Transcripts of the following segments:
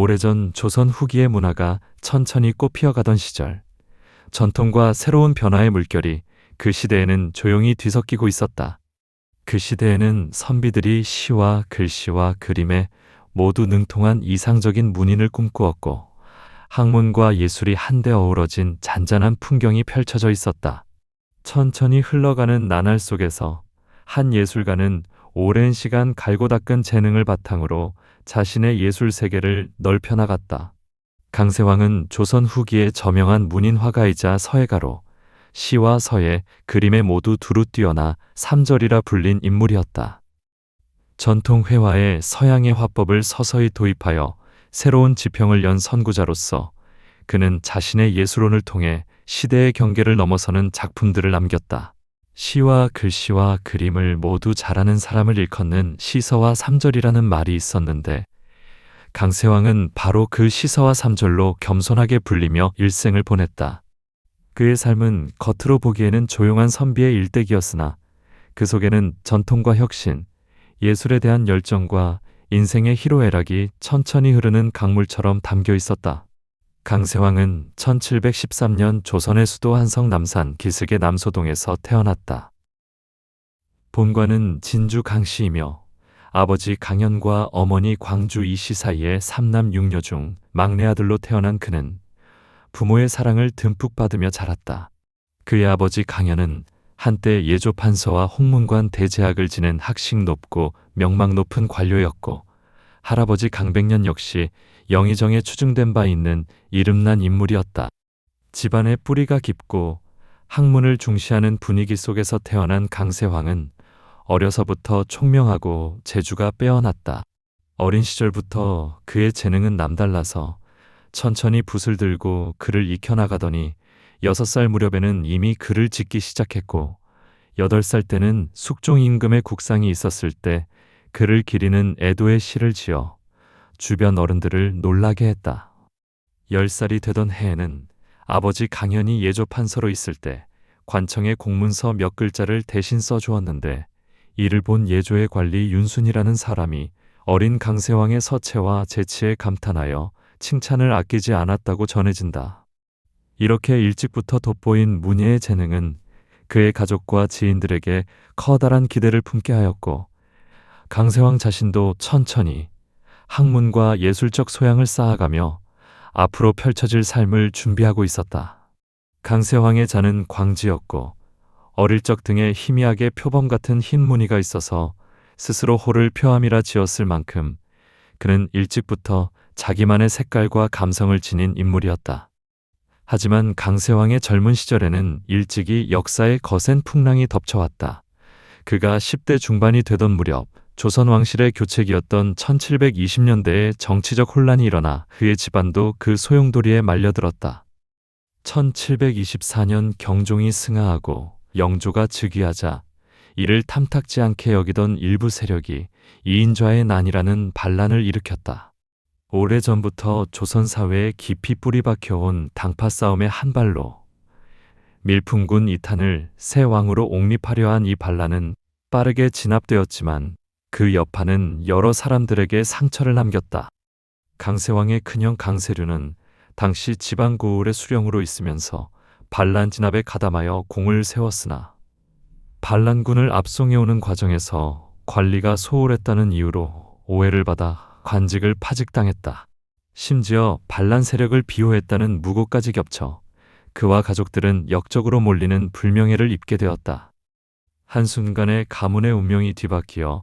오래전 조선 후기의 문화가 천천히 꽃피어가던 시절, 전통과 새로운 변화의 물결이 그 시대에는 조용히 뒤섞이고 있었다. 그 시대에는 선비들이 시와 글씨와 그림에 모두 능통한 이상적인 문인을 꿈꾸었고, 학문과 예술이 한데 어우러진 잔잔한 풍경이 펼쳐져 있었다. 천천히 흘러가는 나날 속에서 한 예술가는 오랜 시간 갈고 닦은 재능을 바탕으로 자신의 예술 세계를 넓혀 나갔다. 강세왕은 조선 후기의 저명한 문인 화가이자 서예가로 시와 서예, 그림에 모두 두루 뛰어나 삼절이라 불린 인물이었다. 전통 회화에 서양의 화법을 서서히 도입하여 새로운 지평을 연 선구자로서 그는 자신의 예술론을 통해 시대의 경계를 넘어서는 작품들을 남겼다. 시와 글씨와 그림을 모두 잘하는 사람을 일컫는 시서와 삼절이라는 말이 있었는데, 강세왕은 바로 그 시서와 삼절로 겸손하게 불리며 일생을 보냈다. 그의 삶은 겉으로 보기에는 조용한 선비의 일대기였으나 그 속에는 전통과 혁신, 예술에 대한 열정과 인생의 희로애락이 천천히 흐르는 강물처럼 담겨 있었다. 강세왕은 1713년 조선의 수도 한성 남산 기슭의 남소동에서 태어났다. 본관은 진주 강씨이며 아버지 강연과 어머니 광주 이씨 사이의 삼남 육녀 중 막내 아들로 태어난 그는 부모의 사랑을 듬뿍 받으며 자랐다. 그의 아버지 강연은 한때 예조 판서와 홍문관 대제학을 지낸 학식 높고 명망 높은 관료였고, 할아버지 강백년 역시 영의정에 추증된 바 있는 이름난 인물이었다. 집안의 뿌리가 깊고 학문을 중시하는 분위기 속에서 태어난 강세왕은 어려서부터 총명하고 재주가 빼어났다. 어린 시절부터 그의 재능은 남달라서 천천히 붓을 들고 글을 익혀나가더니 6살 무렵에는 이미 글을 짓기 시작했고, 8살 때는 숙종 임금의 국상이 있었을 때 글을 기리는 애도의 시를 지어 주변 어른들을 놀라게 했다. 10살이 되던 해에는 아버지 강연이 예조 판서로 있을 때 관청에 공문서 몇 글자를 대신 써주었는데, 이를 본 예조의 관리 윤순이라는 사람이 어린 강세왕의 서체와 재치에 감탄하여 칭찬을 아끼지 않았다고 전해진다. 이렇게 일찍부터 돋보인 문예의 재능은 그의 가족과 지인들에게 커다란 기대를 품게 하였고, 강세왕 자신도 천천히 학문과 예술적 소양을 쌓아가며 앞으로 펼쳐질 삶을 준비하고 있었다. 강세왕의 자는 광지였고, 어릴 적 등에 희미하게 표범 같은 흰 무늬가 있어서 스스로 호를 표함이라 지었을 만큼 그는 일찍부터 자기만의 색깔과 감성을 지닌 인물이었다. 하지만 강세왕의 젊은 시절에는 일찍이 역사의 거센 풍랑이 덮쳐왔다. 그가 10대 중반이 되던 무렵 조선 왕실의 교책이었던 1720년대에 정치적 혼란이 일어나 그의 집안도 그 소용돌이에 말려들었다. 1724년 경종이 승하하고 영조가 즉위하자 이를 탐탁지 않게 여기던 일부 세력이 이인좌의 난이라는 반란을 일으켰다. 오래전부터 조선 사회에 깊이 뿌리 박혀온 당파 싸움의 한 발로 밀풍군 이탄을 새 왕으로 옹립하려 한 이 반란은 빠르게 진압되었지만 그 여파는 여러 사람들에게 상처를 남겼다. 강세왕의 큰형 강세류는 당시 지방 고을의 수령으로 있으면서 반란 진압에 가담하여 공을 세웠으나 반란군을 압송해오는 과정에서 관리가 소홀했다는 이유로 오해를 받아 관직을 파직당했다. 심지어 반란 세력을 비호했다는 무고까지 겹쳐 그와 가족들은 역적으로 몰리는 불명예를 입게 되었다. 한순간에 가문의 운명이 뒤바뀌어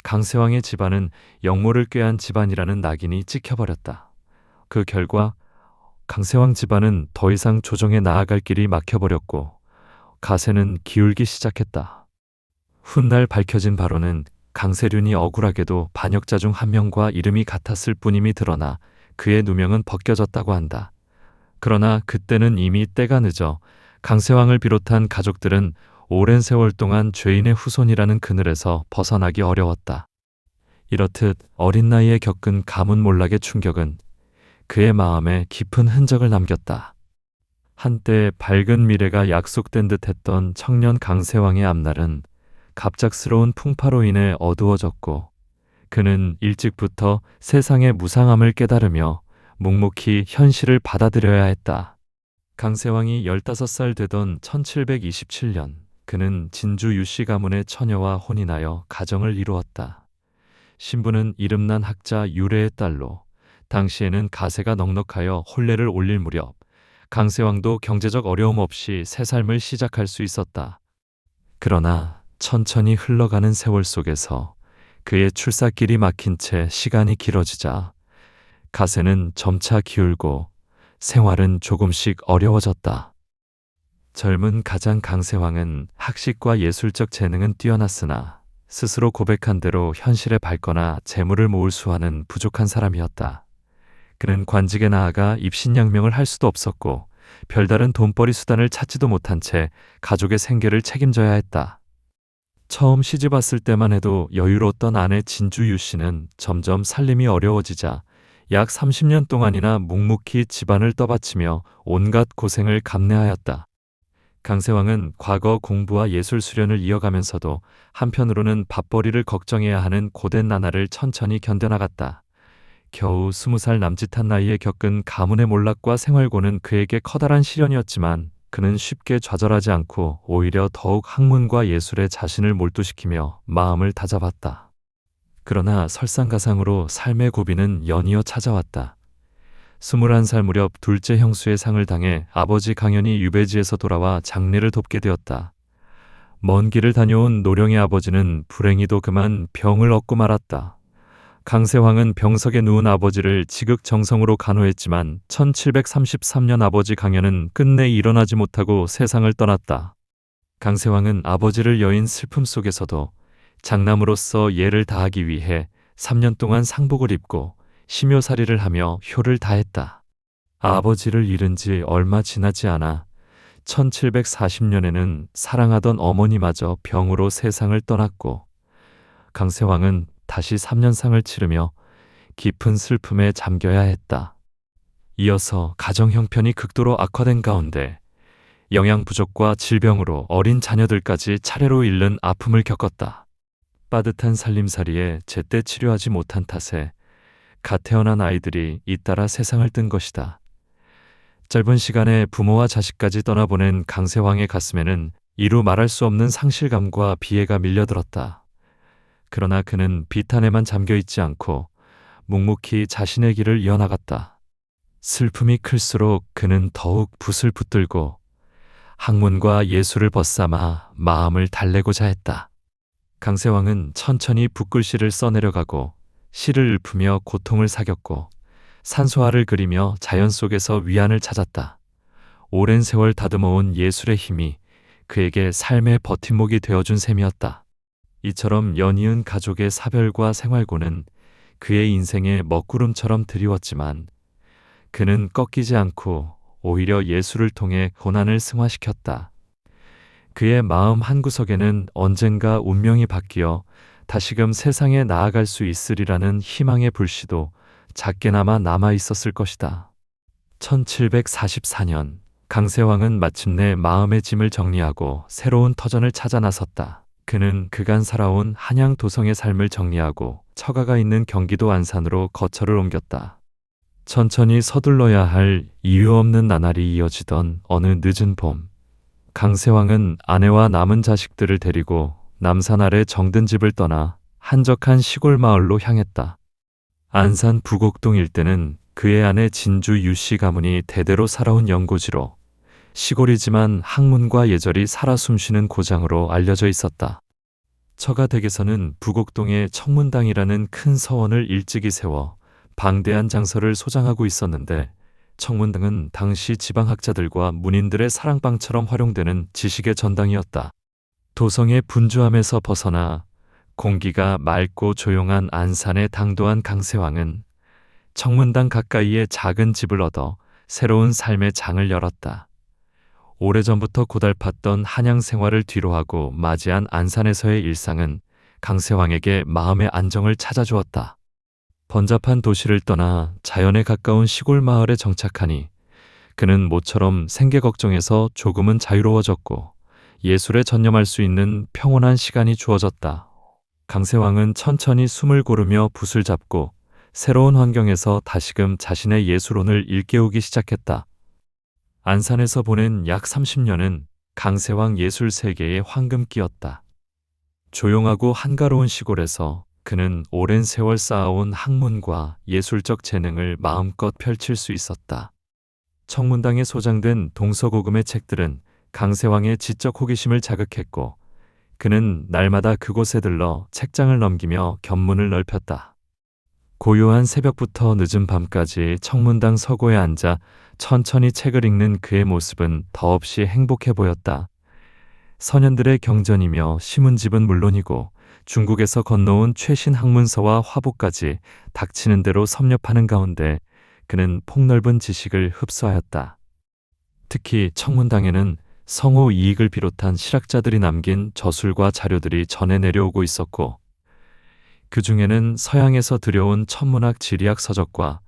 강세왕의 집안은 영모를 꾀한 집안이라는 낙인이 찍혀버렸다. 그 결과 강세왕 집안은 더 이상 조정에 나아갈 길이 막혀버렸고 가세는 기울기 시작했다. 훗날 밝혀진 바로는 강세륜이 억울하게도 반역자 중 한 명과 이름이 같았을 뿐임이 드러나 그의 누명은 벗겨졌다고 한다. 그러나 그때는 이미 때가 늦어 강세왕을 비롯한 가족들은 오랜 세월 동안 죄인의 후손이라는 그늘에서 벗어나기 어려웠다. 이렇듯 어린 나이에 겪은 가문 몰락의 충격은 그의 마음에 깊은 흔적을 남겼다. 한때 밝은 미래가 약속된 듯 했던 청년 강세왕의 앞날은 갑작스러운 풍파로 인해 어두워졌고, 그는 일찍부터 세상의 무상함을 깨달으며 묵묵히 현실을 받아들여야 했다. 강세왕이 15살 되던 1727년, 그는 진주 유씨 가문의 처녀와 혼인하여 가정을 이루었다. 신부는 이름난 학자 유래의 딸로, 당시에는 가세가 넉넉하여 혼례를 올릴 무렵 강세왕도 경제적 어려움 없이 새 삶을 시작할 수 있었다. 그러나 천천히 흘러가는 세월 속에서 그의 출사길이 막힌 채 시간이 길어지자 가세는 점차 기울고 생활은 조금씩 어려워졌다. 젊은 가장 강세왕은 학식과 예술적 재능은 뛰어났으나 스스로 고백한 대로 현실에 밝거나 재물을 모을 수와는 부족한 사람이었다. 그는 관직에 나아가 입신양명을 할 수도 없었고 별다른 돈벌이 수단을 찾지도 못한 채 가족의 생계를 책임져야 했다. 처음 시집 왔을 때만 해도 여유로웠던 아내 진주 유씨는 점점 살림이 어려워지자 약 30년 동안이나 묵묵히 집안을 떠받치며 온갖 고생을 감내하였다. 강세왕은 과거 공부와 예술 수련을 이어가면서도 한편으로는 밥벌이를 걱정해야 하는 고된 나날을 천천히 견뎌나갔다. 겨우 20살 남짓한 나이에 겪은 가문의 몰락과 생활고는 그에게 커다란 시련이었지만 그는 쉽게 좌절하지 않고 오히려 더욱 학문과 예술에 자신을 몰두시키며 마음을 다잡았다. 그러나 설상가상으로 삶의 고비는 연이어 찾아왔다. 21살 무렵 둘째 형수의 상을 당해 아버지 강연이 유배지에서 돌아와 장례를 돕게 되었다. 먼 길을 다녀온 노령의 아버지는 불행히도 그만 병을 얻고 말았다. 강세왕은 병석에 누운 아버지를 지극정성으로 간호했지만 1733년 아버지 강연은 끝내 일어나지 못하고 세상을 떠났다. 강세왕은 아버지를 여인 슬픔 속에서도 장남으로서 예를 다하기 위해 3년 동안 상복을 입고 심요살이를 하며 효를 다했다. 아버지를 잃은 지 얼마 지나지 않아 1740년에는 사랑하던 어머니마저 병으로 세상을 떠났고 강세왕은 다시 3년상을 치르며 깊은 슬픔에 잠겨야 했다. 이어서 가정 형편이 극도로 악화된 가운데 영양 부족과 질병으로 어린 자녀들까지 차례로 잃는 아픔을 겪었다. 빠듯한 살림살이에 제때 치료하지 못한 탓에 갓 태어난 아이들이 잇따라 세상을 뜬 것이다. 짧은 시간에 부모와 자식까지 떠나보낸 강세왕의 가슴에는 이루 말할 수 없는 상실감과 비애가 밀려들었다. 그러나 그는 비탄에만 잠겨있지 않고 묵묵히 자신의 길을 이어나갔다. 슬픔이 클수록 그는 더욱 붓을 붙들고 학문과 예술을 벗삼아 마음을 달래고자 했다. 강세왕은 천천히 붓글씨를 써내려가고 시를 읊으며 고통을 사겼고 산소화를 그리며 자연 속에서 위안을 찾았다. 오랜 세월 다듬어온 예술의 힘이 그에게 삶의 버팀목이 되어준 셈이었다. 이처럼 연이은 가족의 사별과 생활고는 그의 인생의 먹구름처럼 드리웠지만 그는 꺾이지 않고 오히려 예술을 통해 고난을 승화시켰다. 그의 마음 한구석에는 언젠가 운명이 바뀌어 다시금 세상에 나아갈 수 있으리라는 희망의 불씨도 작게나마 남아 있었을 것이다. 1744년 강세왕은 마침내 마음의 짐을 정리하고 새로운 터전을 찾아 나섰다. 그는 그간 살아온 한양 도성의 삶을 정리하고 처가가 있는 경기도 안산으로 거처를 옮겼다. 천천히 서둘러야 할 이유 없는 나날이 이어지던 어느 늦은 봄, 강세왕은 아내와 남은 자식들을 데리고 남산 아래 정든 집을 떠나 한적한 시골 마을로 향했다. 안산 부곡동 일대는 그의 아내 진주 유씨 가문이 대대로 살아온 연고지로 시골이지만 학문과 예절이 살아 숨쉬는 고장으로 알려져 있었다. 처가 댁에서는 부곡동에 청문당이라는 큰 서원을 일찍이 세워 방대한 장서를 소장하고 있었는데 청문당은 당시 지방학자들과 문인들의 사랑방처럼 활용되는 지식의 전당이었다. 도성의 분주함에서 벗어나 공기가 맑고 조용한 안산에 당도한 강세왕은 청문당 가까이에 작은 집을 얻어 새로운 삶의 장을 열었다. 오래전부터 고달팠던 한양 생활을 뒤로하고 맞이한 안산에서의 일상은 강세왕에게 마음의 안정을 찾아주었다. 번잡한 도시를 떠나 자연에 가까운 시골 마을에 정착하니 그는 모처럼 생계 걱정에서 조금은 자유로워졌고 예술에 전념할 수 있는 평온한 시간이 주어졌다. 강세왕은 천천히 숨을 고르며 붓을 잡고 새로운 환경에서 다시금 자신의 예술혼을 일깨우기 시작했다. 안산에서 보낸 약 30년은 강세왕 예술 세계의 황금기였다. 조용하고 한가로운 시골에서 그는 오랜 세월 쌓아온 학문과 예술적 재능을 마음껏 펼칠 수 있었다. 청문당에 소장된 동서고금의 책들은 강세왕의 지적 호기심을 자극했고, 그는 날마다 그곳에 들러 책장을 넘기며 견문을 넓혔다. 고요한 새벽부터 늦은 밤까지 청문당 서고에 앉아 천천히 책을 읽는 그의 모습은 더없이 행복해 보였다. 선현들의 경전이며 신문집은 물론이고 중국에서 건너온 최신 학문서와 화보까지 닥치는 대로 섭렵하는 가운데 그는 폭넓은 지식을 흡수하였다. 특히 청문당에는 성호 이익을 비롯한 실학자들이 남긴 저술과 자료들이 전해 내려오고 있었고, 그 중에는 서양에서 들여온 천문학 지리학 서적과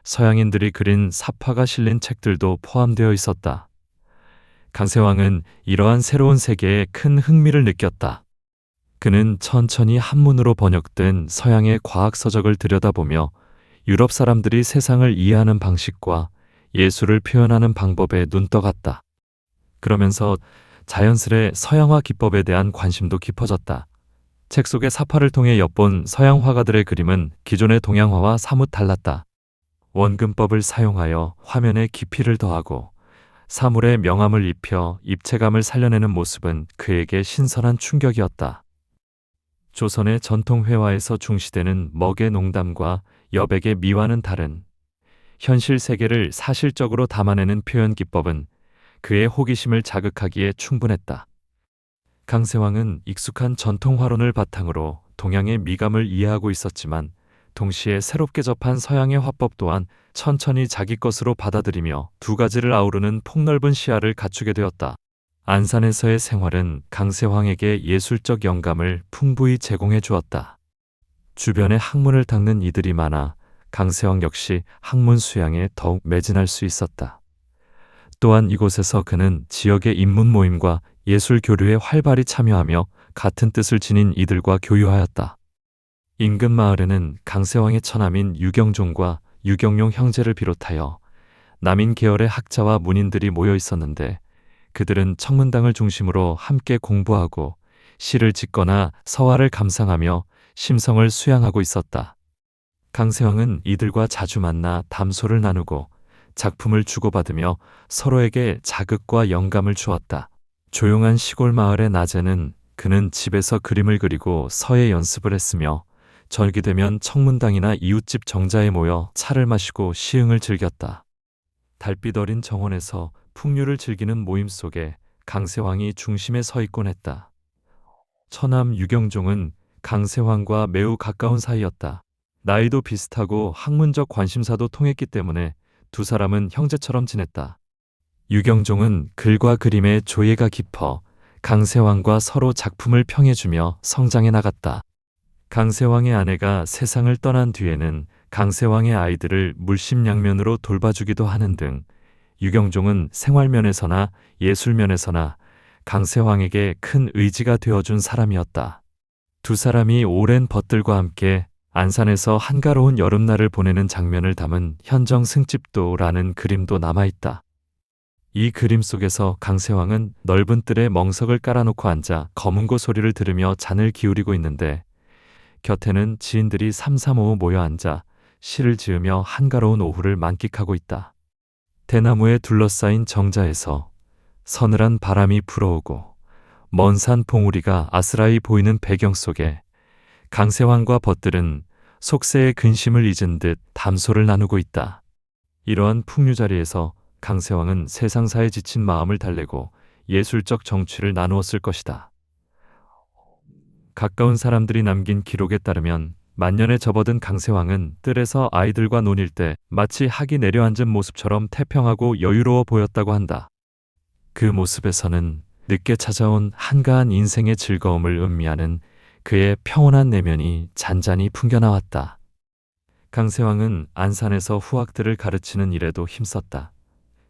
서양인들이 그린 사파가 실린 책들도 포함되어 있었다. 강세왕은 이러한 새로운 세계에 큰 흥미를 느꼈다. 그는 천천히 한문으로 번역된 서양의 과학 서적을 들여다보며 유럽 사람들이 세상을 이해하는 방식과 예술을 표현하는 방법에 눈떠갔다. 그러면서 자연스레 서양화 기법에 대한 관심도 깊어졌다. 책 속의 사파를 통해 엿본 서양 화가들의 그림은 기존의 동양화와 사뭇 달랐다. 원근법을 사용하여 화면에 깊이를 더하고 사물에 명암을 입혀 입체감을 살려내는 모습은 그에게 신선한 충격이었다. 조선의 전통 회화에서 중시되는 먹의 농담과 여백의 미와는 다른 현실 세계를 사실적으로 담아내는 표현 기법은 그의 호기심을 자극하기에 충분했다. 강세왕은 익숙한 전통 화론을 바탕으로 동양의 미감을 이해하고 있었지만, 동시에 새롭게 접한 서양의 화법 또한 천천히 자기 것으로 받아들이며 두 가지를 아우르는 폭넓은 시야를 갖추게 되었다. 안산에서의 생활은 강세왕에게 예술적 영감을 풍부히 제공해 주었다. 주변에 학문을 닦는 이들이 많아 강세왕 역시 학문 수양에 더욱 매진할 수 있었다. 또한 이곳에서 그는 지역의 인문 모임과 예술 교류에 활발히 참여하며 같은 뜻을 지닌 이들과 교류하였다. 인근 마을에는 강세왕의 처남인 유경종과 유경용 형제를 비롯하여 남인 계열의 학자와 문인들이 모여 있었는데, 그들은 청문당을 중심으로 함께 공부하고 시를 짓거나 서화를 감상하며 심성을 수양하고 있었다. 강세왕은 이들과 자주 만나 담소를 나누고 작품을 주고받으며 서로에게 자극과 영감을 주었다. 조용한 시골 마을의 낮에는 그는 집에서 그림을 그리고 서예 연습을 했으며, 절기 되면 청문당이나 이웃집 정자에 모여 차를 마시고 시흥을 즐겼다. 달빛 어린 정원에서 풍류를 즐기는 모임 속에 강세왕이 중심에 서 있곤 했다. 처남 유경종은 강세왕과 매우 가까운 사이였다. 나이도 비슷하고 학문적 관심사도 통했기 때문에 두 사람은 형제처럼 지냈다. 유경종은 글과 그림의 조예가 깊어 강세왕과 서로 작품을 평해주며 성장해 나갔다. 강세왕의 아내가 세상을 떠난 뒤에는 강세왕의 아이들을 물심양면으로 돌봐주기도 하는 등 유경종은 생활면에서나 예술면에서나 강세왕에게 큰 의지가 되어준 사람이었다. 두 사람이 오랜 벗들과 함께 안산에서 한가로운 여름날을 보내는 장면을 담은 현정 승집도라는 그림도 남아있다. 이 그림 속에서 강세왕은 넓은 뜰에 멍석을 깔아놓고 앉아 검은고 소리를 들으며 잔을 기울이고 있는데, 곁에는 지인들이 삼삼오오 모여 앉아 시를 지으며 한가로운 오후를 만끽하고 있다. 대나무에 둘러싸인 정자에서 서늘한 바람이 불어오고 먼 산 봉우리가 아스라이 보이는 배경 속에 강세왕과 벗들은 속세의 근심을 잊은 듯 담소를 나누고 있다. 이러한 풍류 자리에서 강세왕은 세상사에 지친 마음을 달래고 예술적 정취를 나누었을 것이다. 가까운 사람들이 남긴 기록에 따르면 만년에 접어든 강세왕은 뜰에서 아이들과 논일 때 마치 학이 내려앉은 모습처럼 태평하고 여유로워 보였다고 한다. 그 모습에서는 늦게 찾아온 한가한 인생의 즐거움을 음미하는 그의 평온한 내면이 잔잔히 풍겨나왔다. 강세왕은 안산에서 후학들을 가르치는 일에도 힘썼다.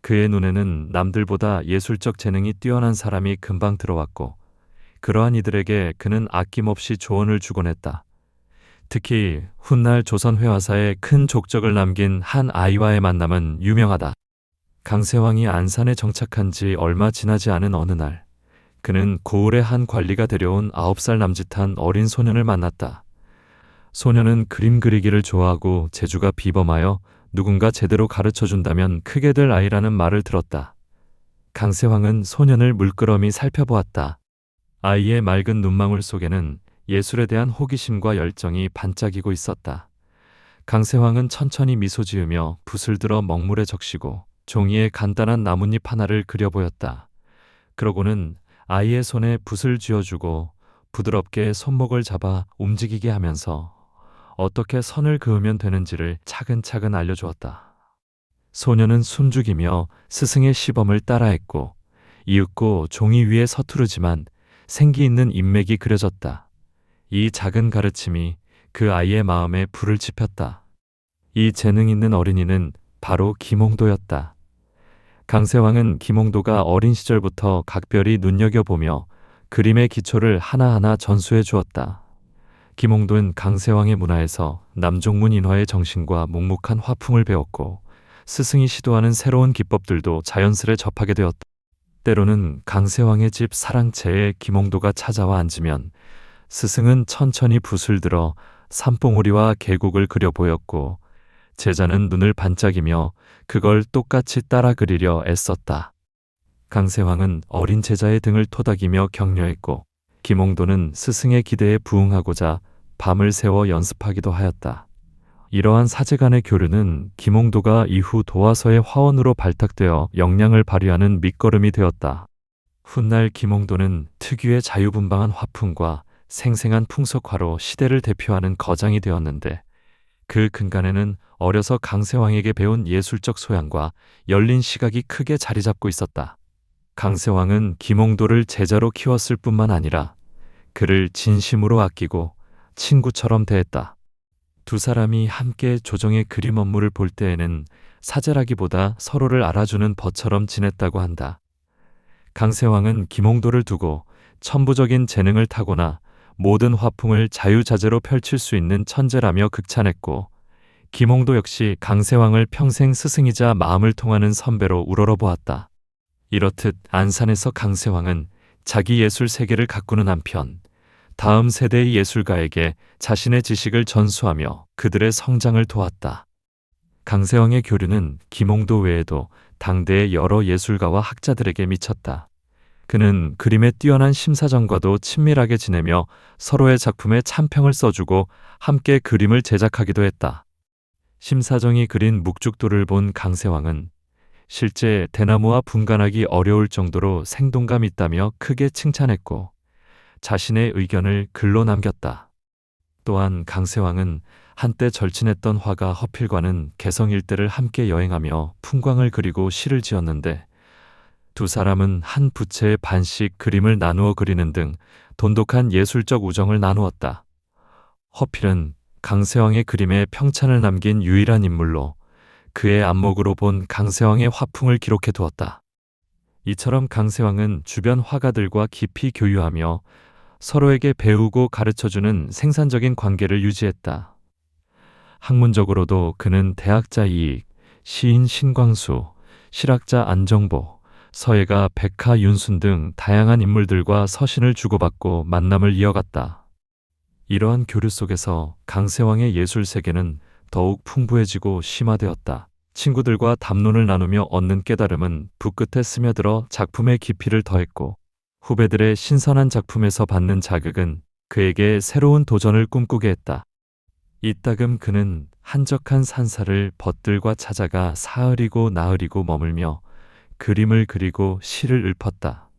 그의 눈에는 남들보다 예술적 재능이 뛰어난 사람이 금방 들어왔고, 그러한 이들에게 그는 아낌없이 조언을 주곤 했다. 특히 훗날 조선 회화사에 큰 족적을 남긴 한 아이와의 만남은 유명하다. 강세왕이 안산에 정착한 지 얼마 지나지 않은 어느 날, 그는 고을의 한 관리가 데려온 9살 남짓한 어린 소년을 만났다. 소년은 그림 그리기를 좋아하고 재주가 비범하여 누군가 제대로 가르쳐준다면 크게 될 아이라는 말을 들었다. 강세왕은 소년을 물끄러미 살펴보았다. 아이의 맑은 눈망울 속에는 예술에 대한 호기심과 열정이 반짝이고 있었다. 강세왕은 천천히 미소 지으며 붓을 들어 먹물에 적시고 종이에 간단한 나뭇잎 하나를 그려 보였다. 그러고는 아이의 손에 붓을 쥐어주고 부드럽게 손목을 잡아 움직이게 하면서 어떻게 선을 그으면 되는지를 차근차근 알려주었다. 소녀는 숨죽이며 스승의 시범을 따라했고 이윽고 종이 위에 서투르지만 생기 있는 인맥이 그려졌다. 이 작은 가르침이 그 아이의 마음에 불을 지폈다. 이 재능 있는 어린이는 바로 김홍도였다. 강세왕은 김홍도가 어린 시절부터 각별히 눈여겨보며 그림의 기초를 하나하나 전수해 주었다. 김홍도는 강세왕의 문화에서 남종문 인화의 정신과 묵묵한 화풍을 배웠고 스승이 시도하는 새로운 기법들도 자연스레 접하게 되었다. 때로는 강세왕의 집 사랑채에 김홍도가 찾아와 앉으면 스승은 천천히 붓을 들어 산봉우리와 계곡을 그려 보였고 제자는 눈을 반짝이며 그걸 똑같이 따라 그리려 애썼다. 강세왕은 어린 제자의 등을 토닥이며 격려했고 김홍도는 스승의 기대에 부응하고자 밤을 새워 연습하기도 하였다. 이러한 사제 간의 교류는 김홍도가 이후 도화서의 화원으로 발탁되어 역량을 발휘하는 밑거름이 되었다. 훗날 김홍도는 특유의 자유분방한 화풍과 생생한 풍속화로 시대를 대표하는 거장이 되었는데 그 근간에는 어려서 강세왕에게 배운 예술적 소양과 열린 시각이 크게 자리 잡고 있었다. 강세왕은 김홍도를 제자로 키웠을 뿐만 아니라 그를 진심으로 아끼고 친구처럼 대했다. 두 사람이 함께 조정의 그림 업무를 볼 때에는 사제라기보다 서로를 알아주는 벗처럼 지냈다고 한다. 강세왕은 김홍도를 두고 천부적인 재능을 타고나 모든 화풍을 자유자재로 펼칠 수 있는 천재라며 극찬했고 김홍도 역시 강세왕을 평생 스승이자 마음을 통하는 선배로 우러러보았다. 이렇듯 안산에서 강세왕은 자기 예술 세계를 가꾸는 한편 다음 세대의 예술가에게 자신의 지식을 전수하며 그들의 성장을 도왔다. 강세왕의 교류는 김홍도 외에도 당대의 여러 예술가와 학자들에게 미쳤다. 그는 그림의 뛰어난 심사정과도 친밀하게 지내며 서로의 작품에 참평을 써주고 함께 그림을 제작하기도 했다. 심사정이 그린 묵죽도를 본 강세왕은 실제 대나무와 분간하기 어려울 정도로 생동감 있다며 크게 칭찬했고 자신의 의견을 글로 남겼다. 또한 강세왕은 한때 절친했던 화가 허필과는 개성 일대를 함께 여행하며 풍광을 그리고 시를 지었는데 두 사람은 한 부채에 반씩 그림을 나누어 그리는 등 돈독한 예술적 우정을 나누었다. 허필은 강세왕의 그림에 평찬을 남긴 유일한 인물로 그의 안목으로 본 강세왕의 화풍을 기록해 두었다. 이처럼 강세왕은 주변 화가들과 깊이 교류하며 서로에게 배우고 가르쳐주는 생산적인 관계를 유지했다. 학문적으로도 그는 대학자 이익, 시인 신광수, 실학자 안정보, 서예가 백하 윤순 등 다양한 인물들과 서신을 주고받고 만남을 이어갔다. 이러한 교류 속에서 강세왕의 예술 세계는 더욱 풍부해지고 심화되었다. 친구들과 담론을 나누며 얻는 깨달음은 붓끝에 스며들어 작품의 깊이를 더했고 후배들의 신선한 작품에서 받는 자극은 그에게 새로운 도전을 꿈꾸게 했다. 이따금 그는 한적한 산사를 벗들과 찾아가 사흘이고 나흘이고 머물며 그림을 그리고 시를 읊었다.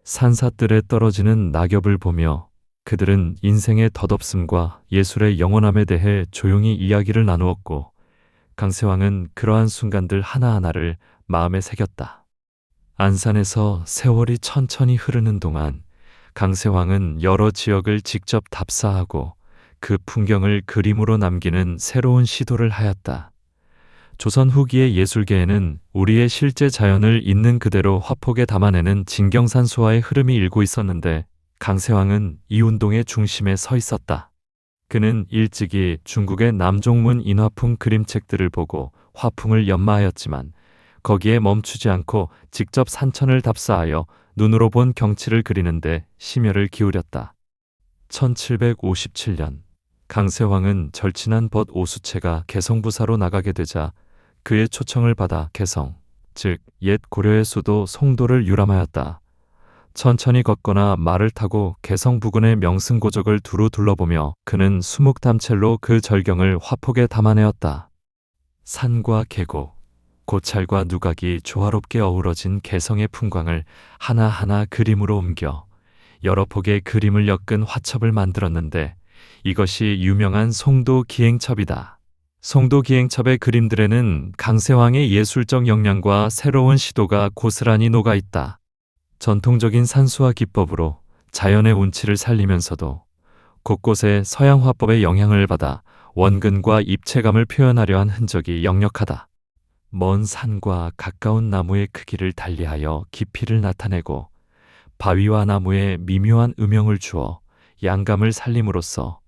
산사뜰에 떨어지는 낙엽을 보며 그들은 인생의 덧없음과 예술의 영원함에 대해 조용히 이야기를 나누었고 강세왕은 그러한 순간들 하나하나를 마음에 새겼다. 안산에서 세월이 천천히 흐르는 동안 강세왕은 여러 지역을 직접 답사하고 그 풍경을 그림으로 남기는 새로운 시도를 하였다. 조선 후기의 예술계에는 우리의 실제 자연을 있는 그대로 화폭에 담아내는 진경산수화의 흐름이 일고 있었는데 강세왕은 이 운동의 중심에 서 있었다. 그는 일찍이 중국의 남종문 인화풍 그림책들을 보고 화풍을 연마하였지만 거기에 멈추지 않고 직접 산천을 답사하여 눈으로 본 경치를 그리는데 심혈을 기울였다. 1757년 강세왕은 절친한 벗 오수채가 개성부사로 나가게 되자 그의 초청을 받아 개성, 즉 옛 고려의 수도 송도를 유람하였다. 천천히 걷거나 말을 타고 개성 부근의 명승고적을 두루 둘러보며 그는 수묵담첼로 그 절경을 화폭에 담아내었다. 산과 계곡, 고찰과 누각이 조화롭게 어우러진 개성의 풍광을 하나하나 그림으로 옮겨 여러 폭의 그림을 엮은 화첩을 만들었는데 이것이 유명한 송도 기행첩이다. 송도 기행첩의 그림들에는 강세왕의 예술적 역량과 새로운 시도가 고스란히 녹아있다. 전통적인 산수화 기법으로 자연의 운치를 살리면서도 곳곳에 서양 화법의 영향을 받아 원근과 입체감을 표현하려 한 흔적이 역력하다. 먼 산과 가까운 나무의 크기를 달리하여 깊이를 나타내고 바위와 나무에 미묘한 음영을 주어 양감을 살림으로써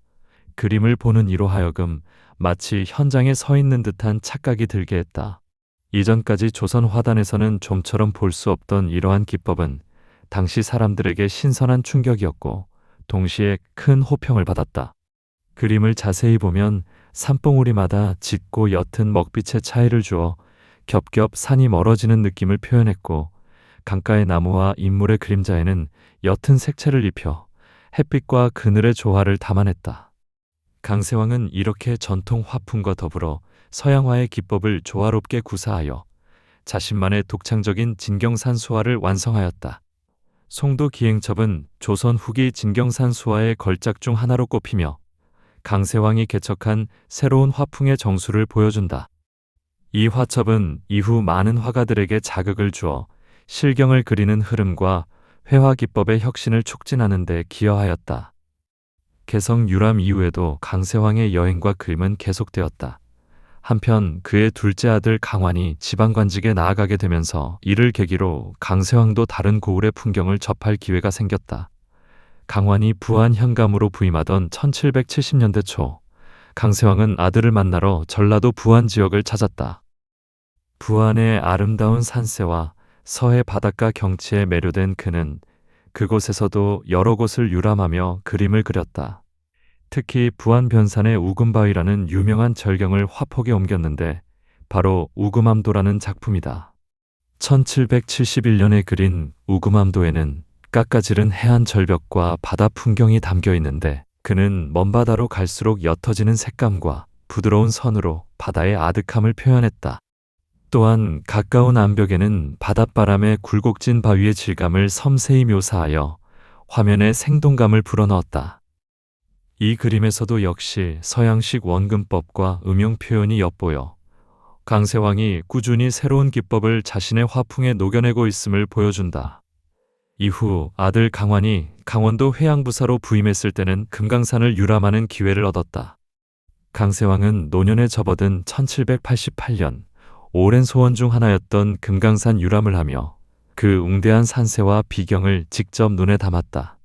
그림을 보는 이로 하여금 마치 현장에 서 있는 듯한 착각이 들게 했다. 이전까지 조선 화단에서는 좀처럼 볼 수 없던 이러한 기법은 당시 사람들에게 신선한 충격이었고 동시에 큰 호평을 받았다. 그림을 자세히 보면 산봉우리마다 짙고 옅은 먹빛의 차이를 주어 겹겹 산이 멀어지는 느낌을 표현했고 강가의 나무와 인물의 그림자에는 옅은 색채를 입혀 햇빛과 그늘의 조화를 담아냈다. 강세왕은 이렇게 전통 화풍과 더불어 서양화의 기법을 조화롭게 구사하여 자신만의 독창적인 진경산 수화를 완성하였다. 송도 기행첩은 조선 후기 진경산 수화의 걸작 중 하나로 꼽히며 강세왕이 개척한 새로운 화풍의 정수를 보여준다. 이 화첩은 이후 많은 화가들에게 자극을 주어 실경을 그리는 흐름과 회화 기법의 혁신을 촉진하는 데 기여하였다. 개성 유람 이후에도 강세왕의 여행과 그림은 계속되었다. 한편 그의 둘째 아들 강환이 지방관직에 나아가게 되면서 이를 계기로 강세왕도 다른 고을의 풍경을 접할 기회가 생겼다. 강환이 부안 현감으로 부임하던 1770년대 초, 강세왕은 아들을 만나러 전라도 부안 지역을 찾았다. 부안의 아름다운 산세와 서해 바닷가 경치에 매료된 그는 그곳에서도 여러 곳을 유람하며 그림을 그렸다. 특히 부안 변산의 우금바위라는 유명한 절경을 화폭에 옮겼는데 바로 우금암도라는 작품이다. 1771년에 그린 우금암도에는 깎아지른 해안 절벽과 바다 풍경이 담겨 있는데 그는 먼 바다로 갈수록 옅어지는 색감과 부드러운 선으로 바다의 아득함을 표현했다. 또한 가까운 암벽에는 바닷바람에 굴곡진 바위의 질감을 섬세히 묘사하여 화면에 생동감을 불어넣었다. 이 그림에서도 역시 서양식 원근법과 음영 표현이 엿보여 강세왕이 꾸준히 새로운 기법을 자신의 화풍에 녹여내고 있음을 보여준다. 이후 아들 강환이 강원도 회양부사로 부임했을 때는 금강산을 유람하는 기회를 얻었다. 강세왕은 노년에 접어든 1788년 오랜 소원 중 하나였던 금강산 유람을 하며 그 웅대한 산세와 비경을 직접 눈에 담았다.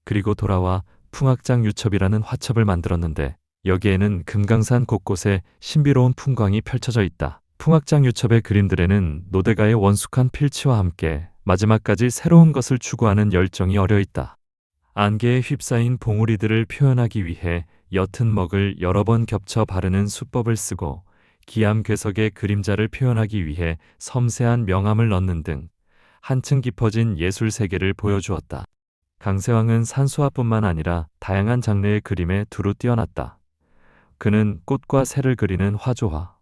그리고 돌아와 풍악장 유첩이라는 화첩을 만들었는데 여기에는 금강산 곳곳에 신비로운 풍광이 펼쳐져 있다. 풍악장 유첩의 그림들에는 노대가의 원숙한 필치와 함께 마지막까지 새로운 것을 추구하는 열정이 어려 있다. 안개에 휩싸인 봉우리들을 표현하기 위해 옅은 먹을 여러 번 겹쳐 바르는 수법을 쓰고 기암괴석의 그림자를 표현하기 위해 섬세한 명암을 넣는 등 한층 깊어진 예술 세계를 보여주었다. 강세왕은 산수화뿐만 아니라 다양한 장르의 그림에 두루 뛰어났다. 그는 꽃과 새를 그리는 화조화,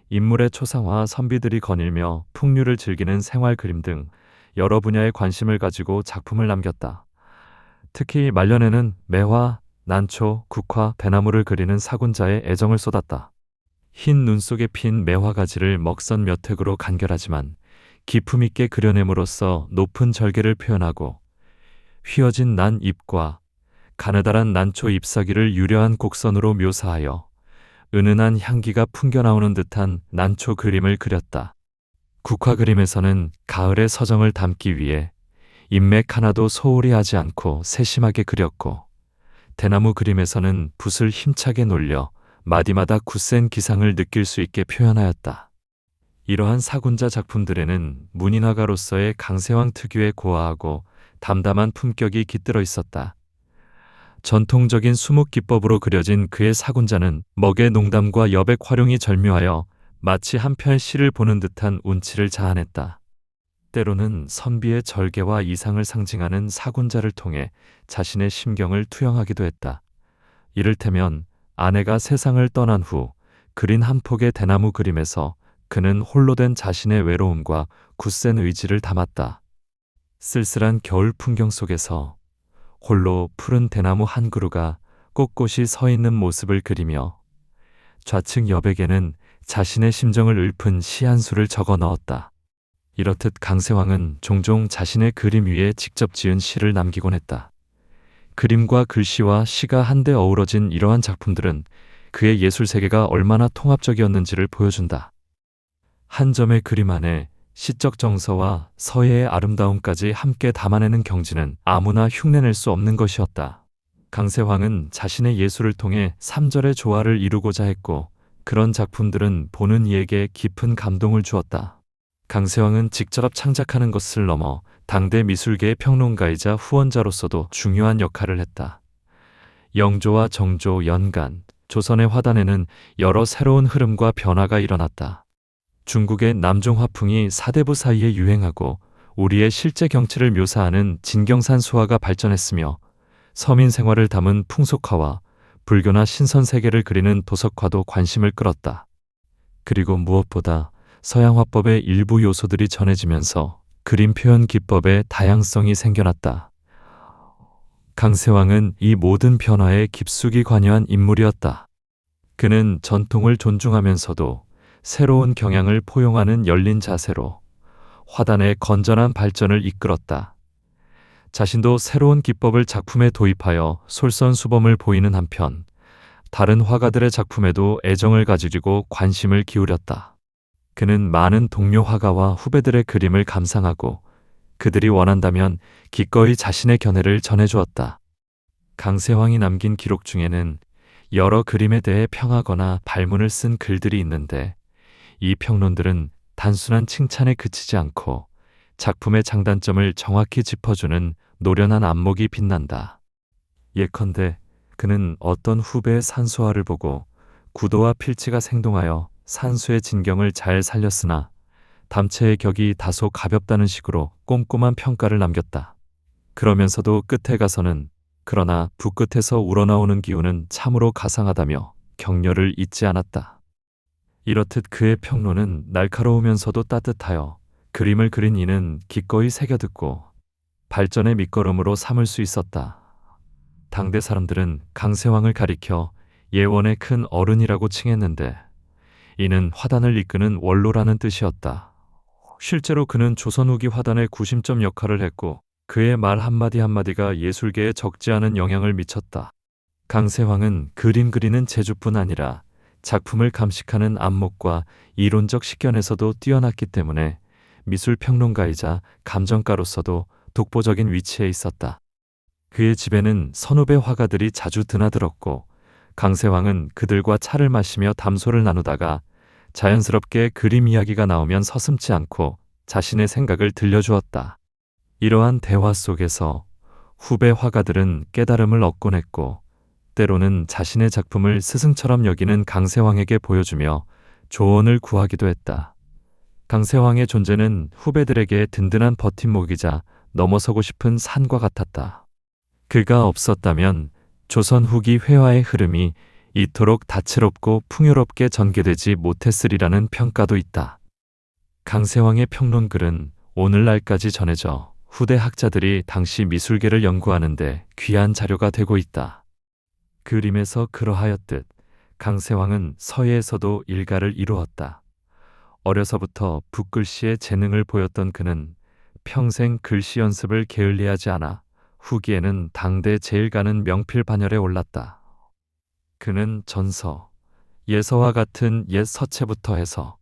인물의 초상화 선비들이 거닐며 풍류를 즐기는 생활 그림 등 여러 분야의 관심을 가지고 작품을 남겼다. 특히 말년에는 매화, 난초, 국화, 대나무를 그리는 사군자에 애정을 쏟았다. 흰 눈 속에 핀 매화가지를 먹선 몇 획으로 간결하지만 기품 있게 그려냄으로써 높은 절개를 표현하고 휘어진 난 잎과 가느다란 난초 잎사귀를 유려한 곡선으로 묘사하여 은은한 향기가 풍겨나오는 듯한 난초 그림을 그렸다. 국화 그림에서는 가을의 서정을 담기 위해 인맥 하나도 소홀히 하지 않고 세심하게 그렸고, 대나무 그림에서는 붓을 힘차게 놀려 마디마다 굳센 기상을 느낄 수 있게 표현하였다. 이러한 사군자 작품들에는 문인화가로서의 강세왕 특유의 고아하고 담담한 품격이 깃들어 있었다. 전통적인 수묵 기법으로 그려진 그의 사군자는 먹의 농담과 여백 활용이 절묘하여 마치 한 편의 시를 보는 듯한 운치를 자아냈다. 때로는 선비의 절개와 이상을 상징하는 사군자를 통해 자신의 심경을 투영하기도 했다. 이를테면 아내가 세상을 떠난 후 그린 한 폭의 대나무 그림에서 그는 홀로 된 자신의 외로움과 굳센 의지를 담았다. 쓸쓸한 겨울 풍경 속에서 홀로 푸른 대나무 한 그루가 꼿꼿이 서 있는 모습을 그리며 좌측 여백에는 자신의 심정을 읊은 시 한 수를 적어 넣었다. 이렇듯 강세왕은 종종 자신의 그림 위에 직접 지은 시를 남기곤 했다. 그림과 글씨와 시가 한데 어우러진 이러한 작품들은 그의 예술 세계가 얼마나 통합적이었는지를 보여준다. 한 점의 그림 안에 시적 정서와 서예의 아름다움까지 함께 담아내는 경지는 아무나 흉내낼 수 없는 것이었다. 강세황은 자신의 예술을 통해 삼절의 조화를 이루고자 했고, 그런 작품들은 보는 이에게 깊은 감동을 주었다. 강세황은 직접 창작하는 것을 넘어 당대 미술계의 평론가이자 후원자로서도 중요한 역할을 했다. 영조와 정조, 연간, 조선의 화단에는 여러 새로운 흐름과 변화가 일어났다. 중국의 남종 화풍이 사대부 사이에 유행하고 우리의 실제 경치를 묘사하는 진경산 수화가 발전했으며, 서민 생활을 담은 풍속화와 불교나 신선 세계를 그리는 도석화도 관심을 끌었다. 그리고 무엇보다 서양 화법의 일부 요소들이 전해지면서 그림 표현 기법의 다양성이 생겨났다. 강세왕은 이 모든 변화에 깊숙이 관여한 인물이었다. 그는 전통을 존중하면서도 새로운 경향을 포용하는 열린 자세로 화단의 건전한 발전을 이끌었다. 자신도 새로운 기법을 작품에 도입하여 솔선수범을 보이는 한편, 다른 화가들의 작품에도 애정을 가지고 관심을 기울였다. 그는 많은 동료 화가와 후배들의 그림을 감상하고 그들이 원한다면 기꺼이 자신의 견해를 전해주었다. 강세황이 남긴 기록 중에는 여러 그림에 대해 평하거나 발문을 쓴 글들이 있는데, 이 평론들은 단순한 칭찬에 그치지 않고 작품의 장단점을 정확히 짚어주는 노련한 안목이 빛난다. 예컨대 그는 어떤 후배의 산수화를 보고 구도와 필치가 생동하여 산수의 진경을 잘 살렸으나 담체의 격이 다소 가볍다는 식으로 꼼꼼한 평가를 남겼다. 그러면서도 끝에 가서는 그러나 붓끝에서 우러나오는 기운은 참으로 가상하다며 격려를 잊지 않았다. 이렇듯 그의 평론은 날카로우면서도 따뜻하여 그림을 그린 이는 기꺼이 새겨듣고 발전의 밑거름으로 삼을 수 있었다. 당대 사람들은 강세왕을 가리켜 예원의 큰 어른이라고 칭했는데, 이는 화단을 이끄는 원로라는 뜻이었다. 실제로 그는 조선 후기 화단의 구심점 역할을 했고, 그의 말 한마디 한마디가 예술계에 적지 않은 영향을 미쳤다. 강세황은 그림 그리는 재주뿐 아니라 작품을 감식하는 안목과 이론적 식견에서도 뛰어났기 때문에 미술 평론가이자 감정가로서도 독보적인 위치에 있었다. 그의 집에는 선후배 화가들이 자주 드나들었고, 강세황은 그들과 차를 마시며 담소를 나누다가 자연스럽게 그림 이야기가 나오면 서슴지 않고 자신의 생각을 들려주었다. 이러한 대화 속에서 후배 화가들은 깨달음을 얻곤 했고, 때로는 자신의 작품을 스승처럼 여기는 강세황에게 보여주며 조언을 구하기도 했다. 강세황의 존재는 후배들에게 든든한 버팀목이자 넘어서고 싶은 산과 같았다. 그가 없었다면 조선 후기 회화의 흐름이 이토록 다채롭고 풍요롭게 전개되지 못했으리라는 평가도 있다. 강세황의 평론글은 오늘날까지 전해져 후대 학자들이 당시 미술계를 연구하는데 귀한 자료가 되고 있다. 그림에서 그러하였듯 강세황은 서예에서도 일가를 이루었다. 어려서부터 붓글씨의 재능을 보였던 그는 평생 글씨 연습을 게을리하지 않아 후기에는 당대 제일 가는 명필 반열에 올랐다. 그는 전서, 예서와 같은 옛 서체부터 해서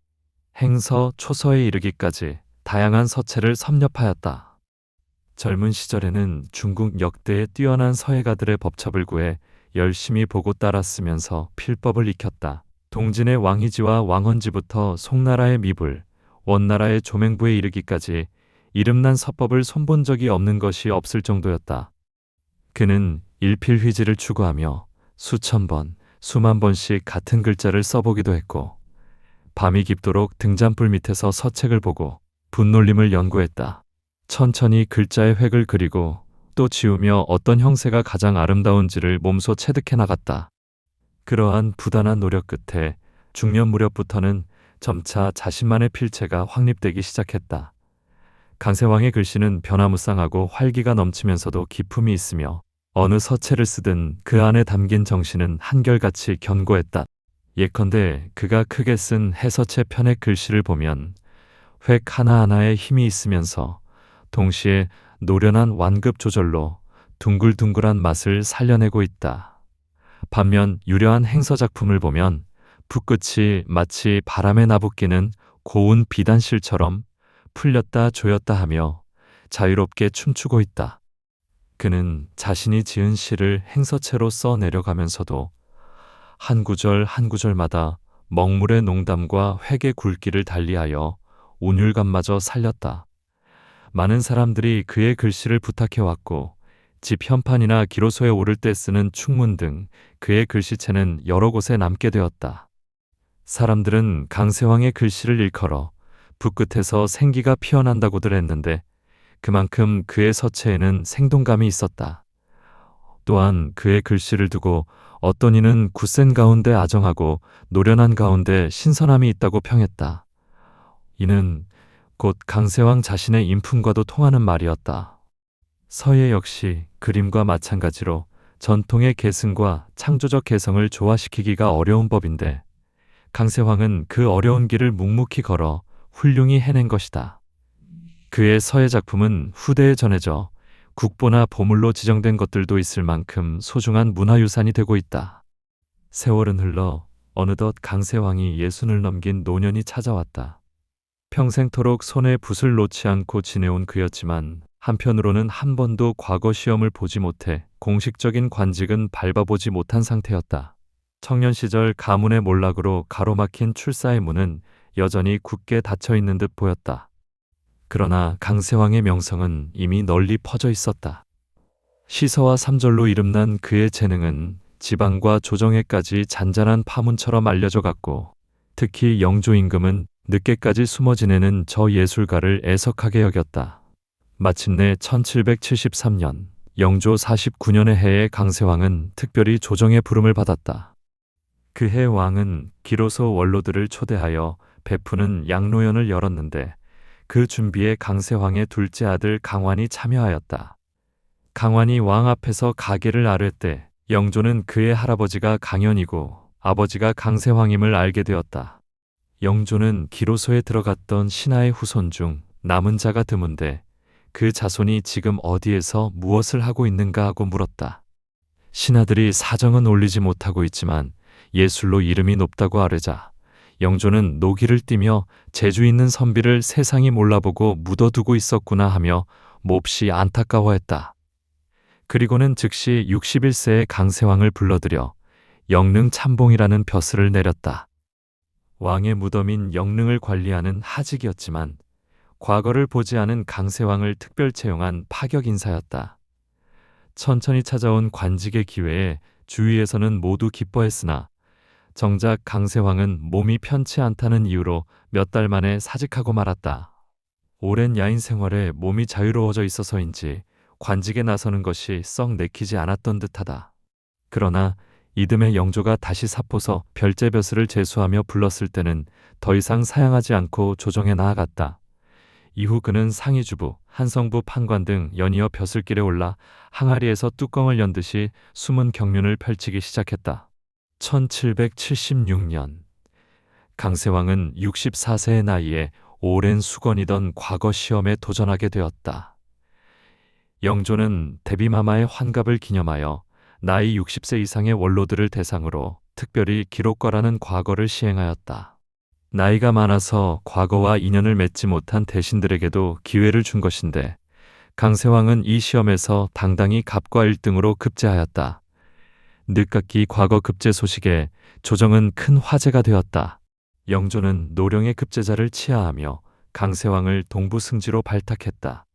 행서, 초서에 이르기까지 다양한 서체를 섭렵하였다. 젊은 시절에는 중국 역대의 뛰어난 서예가들의 법첩을 구해 열심히 보고 따라 쓰면서 필법을 익혔다. 동진의 왕희지와 왕헌지부터 송나라의 미불, 원나라의 조맹부에 이르기까지 이름난 서법을 손본 적이 없는 것이 없을 정도였다. 그는 일필휘지를 추구하며 수천 번, 수만 번씩 같은 글자를 써보기도 했고, 밤이 깊도록 등잔불 밑에서 서책을 보고 분놀림을 연구했다. 천천히 글자의 획을 그리고 또 지우며 어떤 형세가 가장 아름다운지를 몸소 체득해 나갔다. 그러한 부단한 노력 끝에 중년 무렵부터는 점차 자신만의 필체가 확립되기 시작했다. 강세왕의 글씨는 변화무쌍하고 활기가 넘치면서도 기품이 있으며 어느 서체를 쓰든 그 안에 담긴 정신은 한결같이 견고했다. 예컨대 그가 크게 쓴 해서체 편의 글씨를 보면 획 하나하나에 힘이 있으면서 동시에 노련한 완급 조절로 둥글둥글한 맛을 살려내고 있다. 반면 유려한 행서 작품을 보면 붓끝이 마치 바람에 나부끼는 고운 비단실처럼 풀렸다 조였다 하며 자유롭게 춤추고 있다. 그는 자신이 지은 시를 행서체로 써 내려가면서도 한 구절 한 구절마다 먹물의 농담과 획의 굵기를 달리하여 운율감마저 살렸다. 많은 사람들이 그의 글씨를 부탁해왔고 집 현판이나 기로소에 오를 때 쓰는 충문 등 그의 글씨체는 여러 곳에 남게 되었다. 사람들은 강세왕의 글씨를 일컬어 붓끝에서 생기가 피어난다고들 했는데 그만큼 그의 서체에는 생동감이 있었다. 또한 그의 글씨를 두고 어떤 이는 굳센 가운데 아정하고 노련한 가운데 신선함이 있다고 평했다. 이는 곧 강세왕 자신의 인품과도 통하는 말이었다. 서예 역시 그림과 마찬가지로 전통의 계승과 창조적 개성을 조화시키기가 어려운 법인데 강세왕은 그 어려운 길을 묵묵히 걸어 훌륭히 해낸 것이다. 그의 서예 작품은 후대에 전해져 국보나 보물로 지정된 것들도 있을 만큼 소중한 문화유산이 되고 있다. 세월은 흘러 어느덧 강세왕이 60을 넘긴 노년이 찾아왔다. 평생토록 손에 붓을 놓지 않고 지내온 그였지만 한편으로는 한 번도 과거 시험을 보지 못해 공식적인 관직은 밟아보지 못한 상태였다. 청년 시절 가문의 몰락으로 가로막힌 출사의 문은 여전히 굳게 닫혀 있는 듯 보였다. 그러나 강세왕의 명성은 이미 널리 퍼져 있었다. 시서와 삼절로 이름난 그의 재능은 지방과 조정에까지 잔잔한 파문처럼 알려져 갔고, 특히 영조 임금은 늦게까지 숨어 지내는 저 예술가를 애석하게 여겼다. 마침내 1773년 영조 49년의 해에 강세왕은 특별히 조정의 부름을 받았다. 그해 왕은 기로소 원로들을 초대하여 베푸는 양로연을 열었는데 그 준비에 강세왕의 둘째 아들 강환이 참여하였다. 강환이 왕 앞에서 가계를 아뢰 때 영조는 그의 할아버지가 강연이고 아버지가 강세왕임을 알게 되었다. 영조는 기로소에 들어갔던 신하의 후손 중 남은 자가 드문데 그 자손이 지금 어디에서 무엇을 하고 있는가 하고 물었다. 신하들이 사정은 올리지 못하고 있지만 예술로 이름이 높다고 아뢰자 영조는 노기를 띠며 재주 있는 선비를 세상이 몰라보고 묻어두고 있었구나 하며 몹시 안타까워했다. 그리고는 즉시 61세의 강세왕을 불러들여 영릉 참봉이라는 벼슬을 내렸다. 왕의 무덤인 영릉을 관리하는 하직이었지만 과거를 보지 않은 강세왕을 특별 채용한 파격 인사였다. 천천히 찾아온 관직의 기회에 주위에서는 모두 기뻐했으나 정작 강세왕은 몸이 편치 않다는 이유로 몇 달 만에 사직하고 말았다. 오랜 야인 생활에 몸이 자유로워져 있어서인지 관직에 나서는 것이 썩 내키지 않았던 듯하다. 그러나 이듬해 영조가 다시 사포서 별제벼슬을 제수하며 불렀을 때는 더 이상 사양하지 않고 조정에 나아갔다. 이후 그는 상의주부, 한성부 판관 등 연이어 벼슬길에 올라 항아리에서 뚜껑을 연 듯이 숨은 경륜을 펼치기 시작했다. 1776년 강세왕은 64세의 나이에 오랜 수건이던 과거 시험에 도전하게 되었다. 영조는 데비마마의 환갑을 기념하여 나이 60세 이상의 원로들을 대상으로 특별히 기록과라는 과거를 시행하였다. 나이가 많아서 과거와 인연을 맺지 못한 대신들에게도 기회를 준 것인데 강세왕은 이 시험에서 당당히 갑과 1등으로 급제하였다. 늦깎이 과거 급제 소식에 조정은 큰 화제가 되었다. 영조는 노령의 급제자를 치하하며 강세왕을 동부승지로 발탁했다.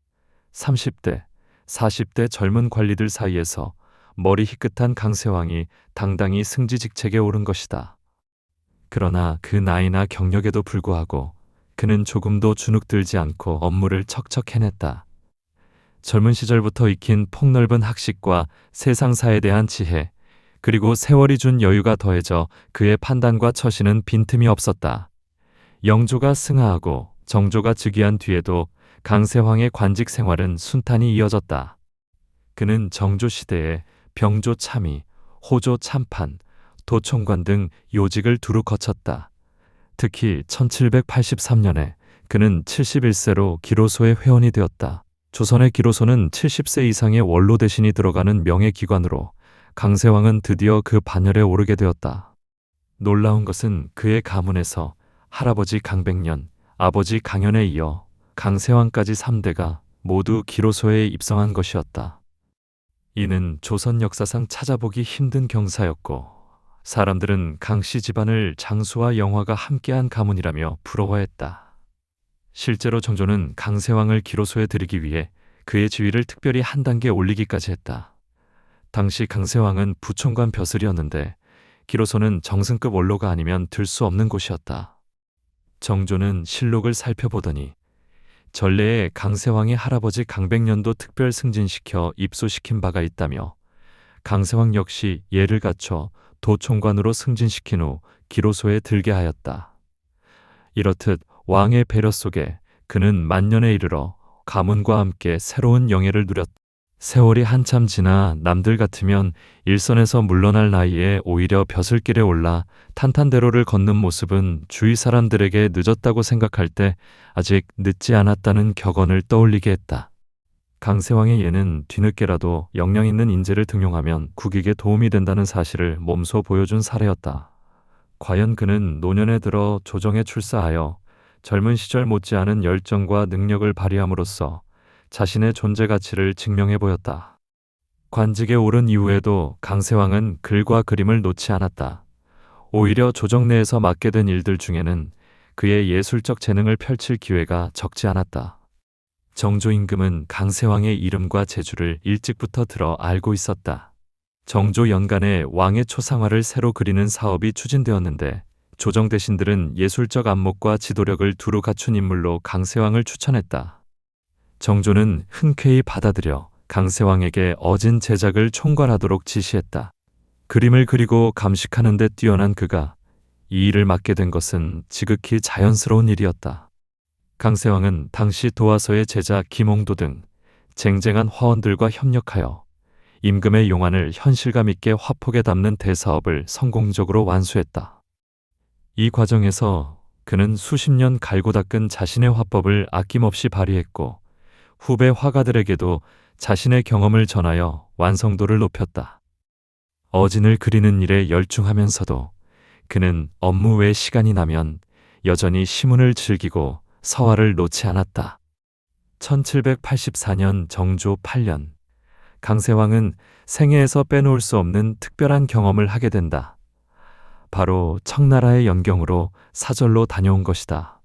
30대, 40대 젊은 관리들 사이에서 머리 희끗한 강세왕이 당당히 승지 직책에 오른 것이다. 그러나 그 나이나 경력에도 불구하고 그는 조금도 주눅들지 않고 업무를 척척 해냈다. 젊은 시절부터 익힌 폭넓은 학식과 세상사에 대한 지혜, 그리고 세월이 준 여유가 더해져 그의 판단과 처신은 빈틈이 없었다. 영조가 승하하고 정조가 즉위한 뒤에도 강세황의 관직 생활은 순탄히 이어졌다. 그는 정조 시대에 병조 참의, 호조 참판, 도총관 등 요직을 두루 거쳤다. 특히 1783년에 그는 71세로 기로소의 회원이 되었다. 조선의 기로소는 70세 이상의 원로 대신이 들어가는 명예기관으로 강세왕은 드디어 그 반열에 오르게 되었다. 놀라운 것은 그의 가문에서 할아버지 강백년, 아버지 강연에 이어 강세왕까지 3대가 모두 기로소에 입성한 것이었다. 이는 조선 역사상 찾아보기 힘든 경사였고 사람들은 강씨 집안을 장수와 영화가 함께한 가문이라며 부러워했다. 실제로 정조는 강세왕을 기로소에 들이기 위해 그의 지위를 특별히 한 단계 올리기까지 했다. 당시 강세왕은 부총관 벼슬이었는데 기로소는 정승급 원로가 아니면 들 수 없는 곳이었다. 정조는 실록을 살펴보더니 전래에 강세왕의 할아버지 강백년도 특별 승진시켜 입소시킨 바가 있다며 강세왕 역시 예를 갖춰 도총관으로 승진시킨 후 기로소에 들게 하였다. 이렇듯 왕의 배려 속에 그는 만년에 이르러 가문과 함께 새로운 영예를 누렸다. 세월이 한참 지나 남들 같으면 일선에서 물러날 나이에 오히려 벼슬길에 올라 탄탄대로를 걷는 모습은 주위 사람들에게 늦었다고 생각할 때 아직 늦지 않았다는 격언을 떠올리게 했다. 강세왕의 예는 뒤늦게라도 역량 있는 인재를 등용하면 국익에 도움이 된다는 사실을 몸소 보여준 사례였다. 과연 그는 노년에 들어 조정에 출사하여 젊은 시절 못지않은 열정과 능력을 발휘함으로써 자신의 존재 가치를 증명해 보였다. 관직에 오른 이후에도 강세왕은 글과 그림을 놓지 않았다. 오히려 조정 내에서 맡게 된 일들 중에는 그의 예술적 재능을 펼칠 기회가 적지 않았다. 정조 임금은 강세왕의 이름과 재주를 일찍부터 들어 알고 있었다. 정조 연간에 왕의 초상화를 새로 그리는 사업이 추진되었는데 조정 대신들은 예술적 안목과 지도력을 두루 갖춘 인물로 강세왕을 추천했다. 정조는 흔쾌히 받아들여 강세왕에게 어진 제작을 총괄하도록 지시했다. 그림을 그리고 감식하는 데 뛰어난 그가 이 일을 맡게 된 것은 지극히 자연스러운 일이었다. 강세왕은 당시 도화서의 제자 김홍도 등 쟁쟁한 화원들과 협력하여 임금의 용안을 현실감 있게 화폭에 담는 대사업을 성공적으로 완수했다. 이 과정에서 그는 수십 년 갈고 닦은 자신의 화법을 아낌없이 발휘했고 후배 화가들에게도 자신의 경험을 전하여 완성도를 높였다. 어진을 그리는 일에 열중하면서도 그는 업무 외 시간이 나면 여전히 시문을 즐기고 서화를 놓지 않았다. 1784년 정조 8년, 강세왕은 생애에서 빼놓을 수 없는 특별한 경험을 하게 된다. 바로 청나라의 연경으로 사절로 다녀온 것이다.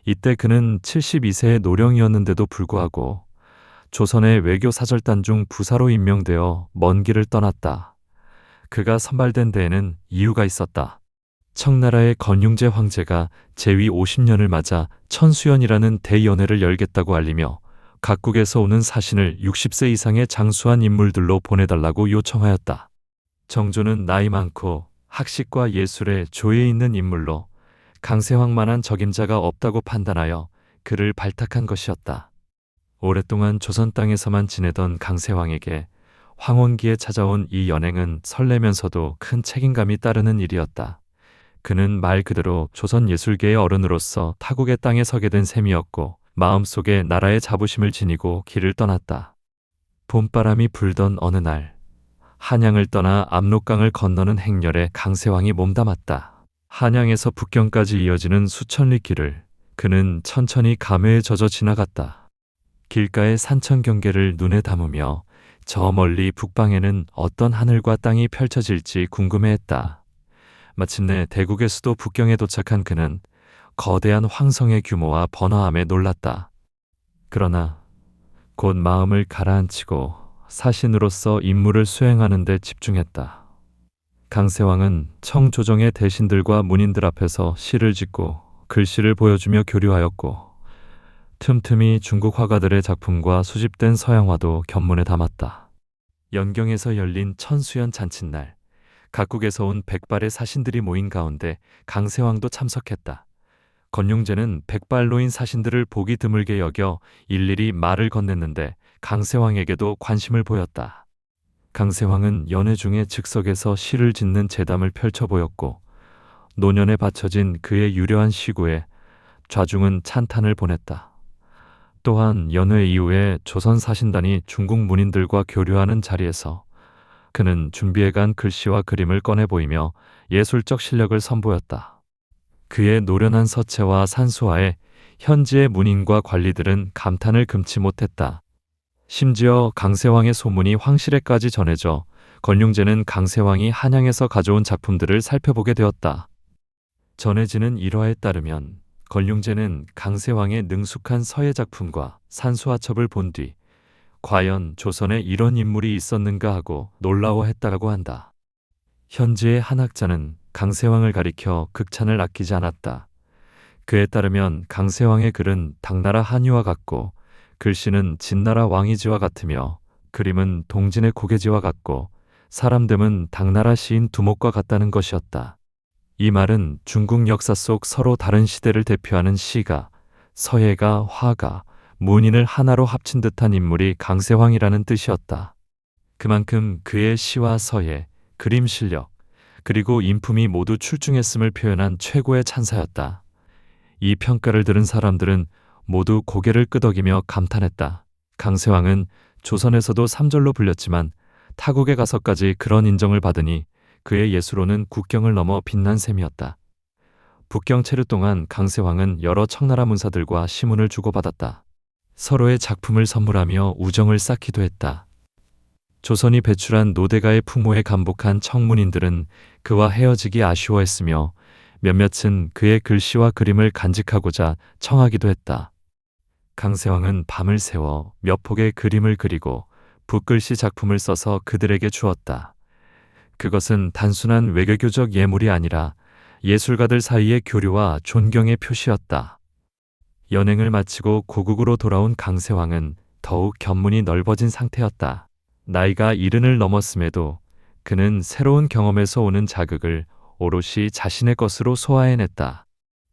이때 그는 72세의 노령이었는데도 불구하고 조선의 외교 사절단 중 부사로 임명되어 먼 길을 떠났다. 그가 선발된 데에는 이유가 있었다. 청나라의 건융제 황제가 재위 50년을 맞아 천수연이라는 대연회를 열겠다고 알리며 각국에서 오는 사신을 60세 이상의 장수한 인물들로 보내달라고 요청하였다. 정조는 나이 많고 학식과 예술에 조예 있는 인물로 강세왕만한 적임자가 없다고 판단하여 그를 발탁한 것이었다. 오랫동안 조선 땅에서만 지내던 강세왕에게 황혼기에 찾아온 이 연행은 설레면서도 큰 책임감이 따르는 일이었다. 그는 말 그대로 조선 예술계의 어른으로서 타국의 땅에 서게 된 셈이었고 마음속에 나라의 자부심을 지니고 길을 떠났다. 봄바람이 불던 어느 날 한양을 떠나 압록강을 건너는 행렬에 강세왕이 몸담았다. 한양에서 북경까지 이어지는 수천 리 길을 그는 천천히 감회에 젖어 지나갔다. 길가의 산천 경계를 눈에 담으며 저 멀리 북방에는 어떤 하늘과 땅이 펼쳐질지 궁금해했다. 마침내 대국의 수도 북경에 도착한 그는 거대한 황성의 규모와 번화함에 놀랐다. 그러나 곧 마음을 가라앉히고 사신으로서 임무를 수행하는 데 집중했다. 강세왕은 청조정의 대신들과 문인들 앞에서 시를 짓고 글씨를 보여주며 교류하였고, 틈틈이 중국 화가들의 작품과 수집된 서양화도 견문에 담았다. 연경에서 열린 천수연 잔칫날, 각국에서 온 백발의 사신들이 모인 가운데 강세왕도 참석했다. 건륭제는 백발로인 사신들을 보기 드물게 여겨 일일이 말을 건넸는데 강세왕에게도 관심을 보였다. 강세왕은 연회 중에 즉석에서 시를 짓는 재담을 펼쳐 보였고, 노년에 바쳐진 그의 유려한 시구에 좌중은 찬탄을 보냈다. 또한 연회 이후에 조선 사신단이 중국 문인들과 교류하는 자리에서 그는 준비해간 글씨와 그림을 꺼내 보이며 예술적 실력을 선보였다. 그의 노련한 서체와 산수화에 현지의 문인과 관리들은 감탄을 금치 못했다. 심지어 강세왕의 소문이 황실에까지 전해져 건륭제는 강세왕이 한양에서 가져온 작품들을 살펴보게 되었다. 전해지는 일화에 따르면 건륭제는 강세왕의 능숙한 서예 작품과 산수화첩을 본 뒤 과연 조선에 이런 인물이 있었는가 하고 놀라워했다고 한다. 현지의 한 학자는 강세왕을 가리켜 극찬을 아끼지 않았다. 그에 따르면 강세왕의 글은 당나라 한유와 같고, 글씨는 진나라 왕이지와 같으며, 그림은 동진의 고개지와 같고, 사람됨은 당나라 시인 두목과 같다는 것이었다. 이 말은 중국 역사 속 서로 다른 시대를 대표하는 시가, 서예가, 화가, 문인을 하나로 합친 듯한 인물이 강세왕이라는 뜻이었다. 그만큼 그의 시와 서예, 그림 실력, 그리고 인품이 모두 출중했음을 표현한 최고의 찬사였다. 이 평가를 들은 사람들은 모두 고개를 끄덕이며 감탄했다. 강세왕은 조선에서도 삼절로 불렸지만 타국에 가서까지 그런 인정을 받으니 그의 예술로는 국경을 넘어 빛난 셈이었다. 북경 체류 동안 강세왕은 여러 청나라 문사들과 시문을 주고받았다. 서로의 작품을 선물하며 우정을 쌓기도 했다. 조선이 배출한 노대가의 풍모에 감복한 청문인들은 그와 헤어지기 아쉬워했으며, 몇몇은 그의 글씨와 그림을 간직하고자 청하기도 했다. 강세왕은 밤을 새워 몇 폭의 그림을 그리고 붓글씨 작품을 써서 그들에게 주었다. 그것은 단순한 외교적 예물이 아니라 예술가들 사이의 교류와 존경의 표시였다. 연행을 마치고 고국으로 돌아온 강세왕은 더욱 견문이 넓어진 상태였다. 나이가 70을 넘었음에도 그는 새로운 경험에서 오는 자극을 오롯이 자신의 것으로 소화해냈다.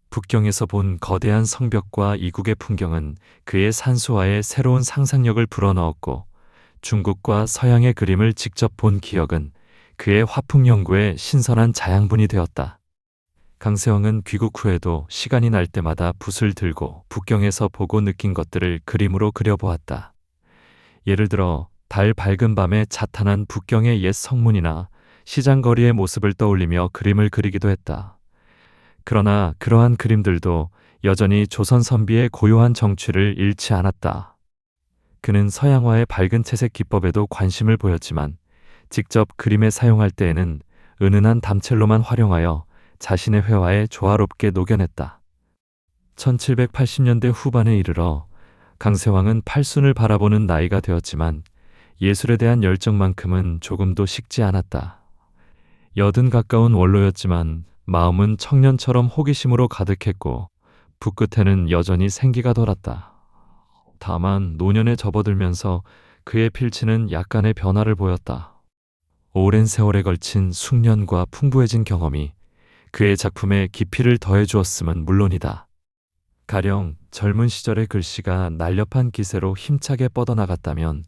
북경에서 본 거대한 성벽과 이국의 풍경은 그의 산수화에 새로운 상상력을 불어넣었고, 중국과 서양의 그림을 직접 본 기억은 그의 화풍 연구에 신선한 자양분이 되었다. 강세왕은 귀국 후에도 시간이 날 때마다 붓을 들고 북경에서 보고 느낀 것들을 그림으로 그려보았다. 예를 들어 달 밝은 밤에 자탄한 북경의 옛 성문이나 시장거리의 모습을 떠올리며 그림을 그리기도 했다. 그러나 그러한 그림들도 여전히 조선 선비의 고요한 정취를 잃지 않았다. 그는 서양화의 밝은 채색 기법에도 관심을 보였지만 직접 그림에 사용할 때에는 은은한 담첼로만 활용하여 자신의 회화에 조화롭게 녹여냈다. 1780년대 후반에 이르러 강세왕은 팔순을 바라보는 나이가 되었지만 예술에 대한 열정만큼은 조금도 식지 않았다. 80 가까운 원로였지만 마음은 청년처럼 호기심으로 가득했고, 붓끝에는 여전히 생기가 돌았다. 다만 노년에 접어들면서 그의 필치는 약간의 변화를 보였다. 오랜 세월에 걸친 숙련과 풍부해진 경험이 그의 작품에 깊이를 더해주었음은 물론이다. 가령 젊은 시절의 글씨가 날렵한 기세로 힘차게 뻗어나갔다면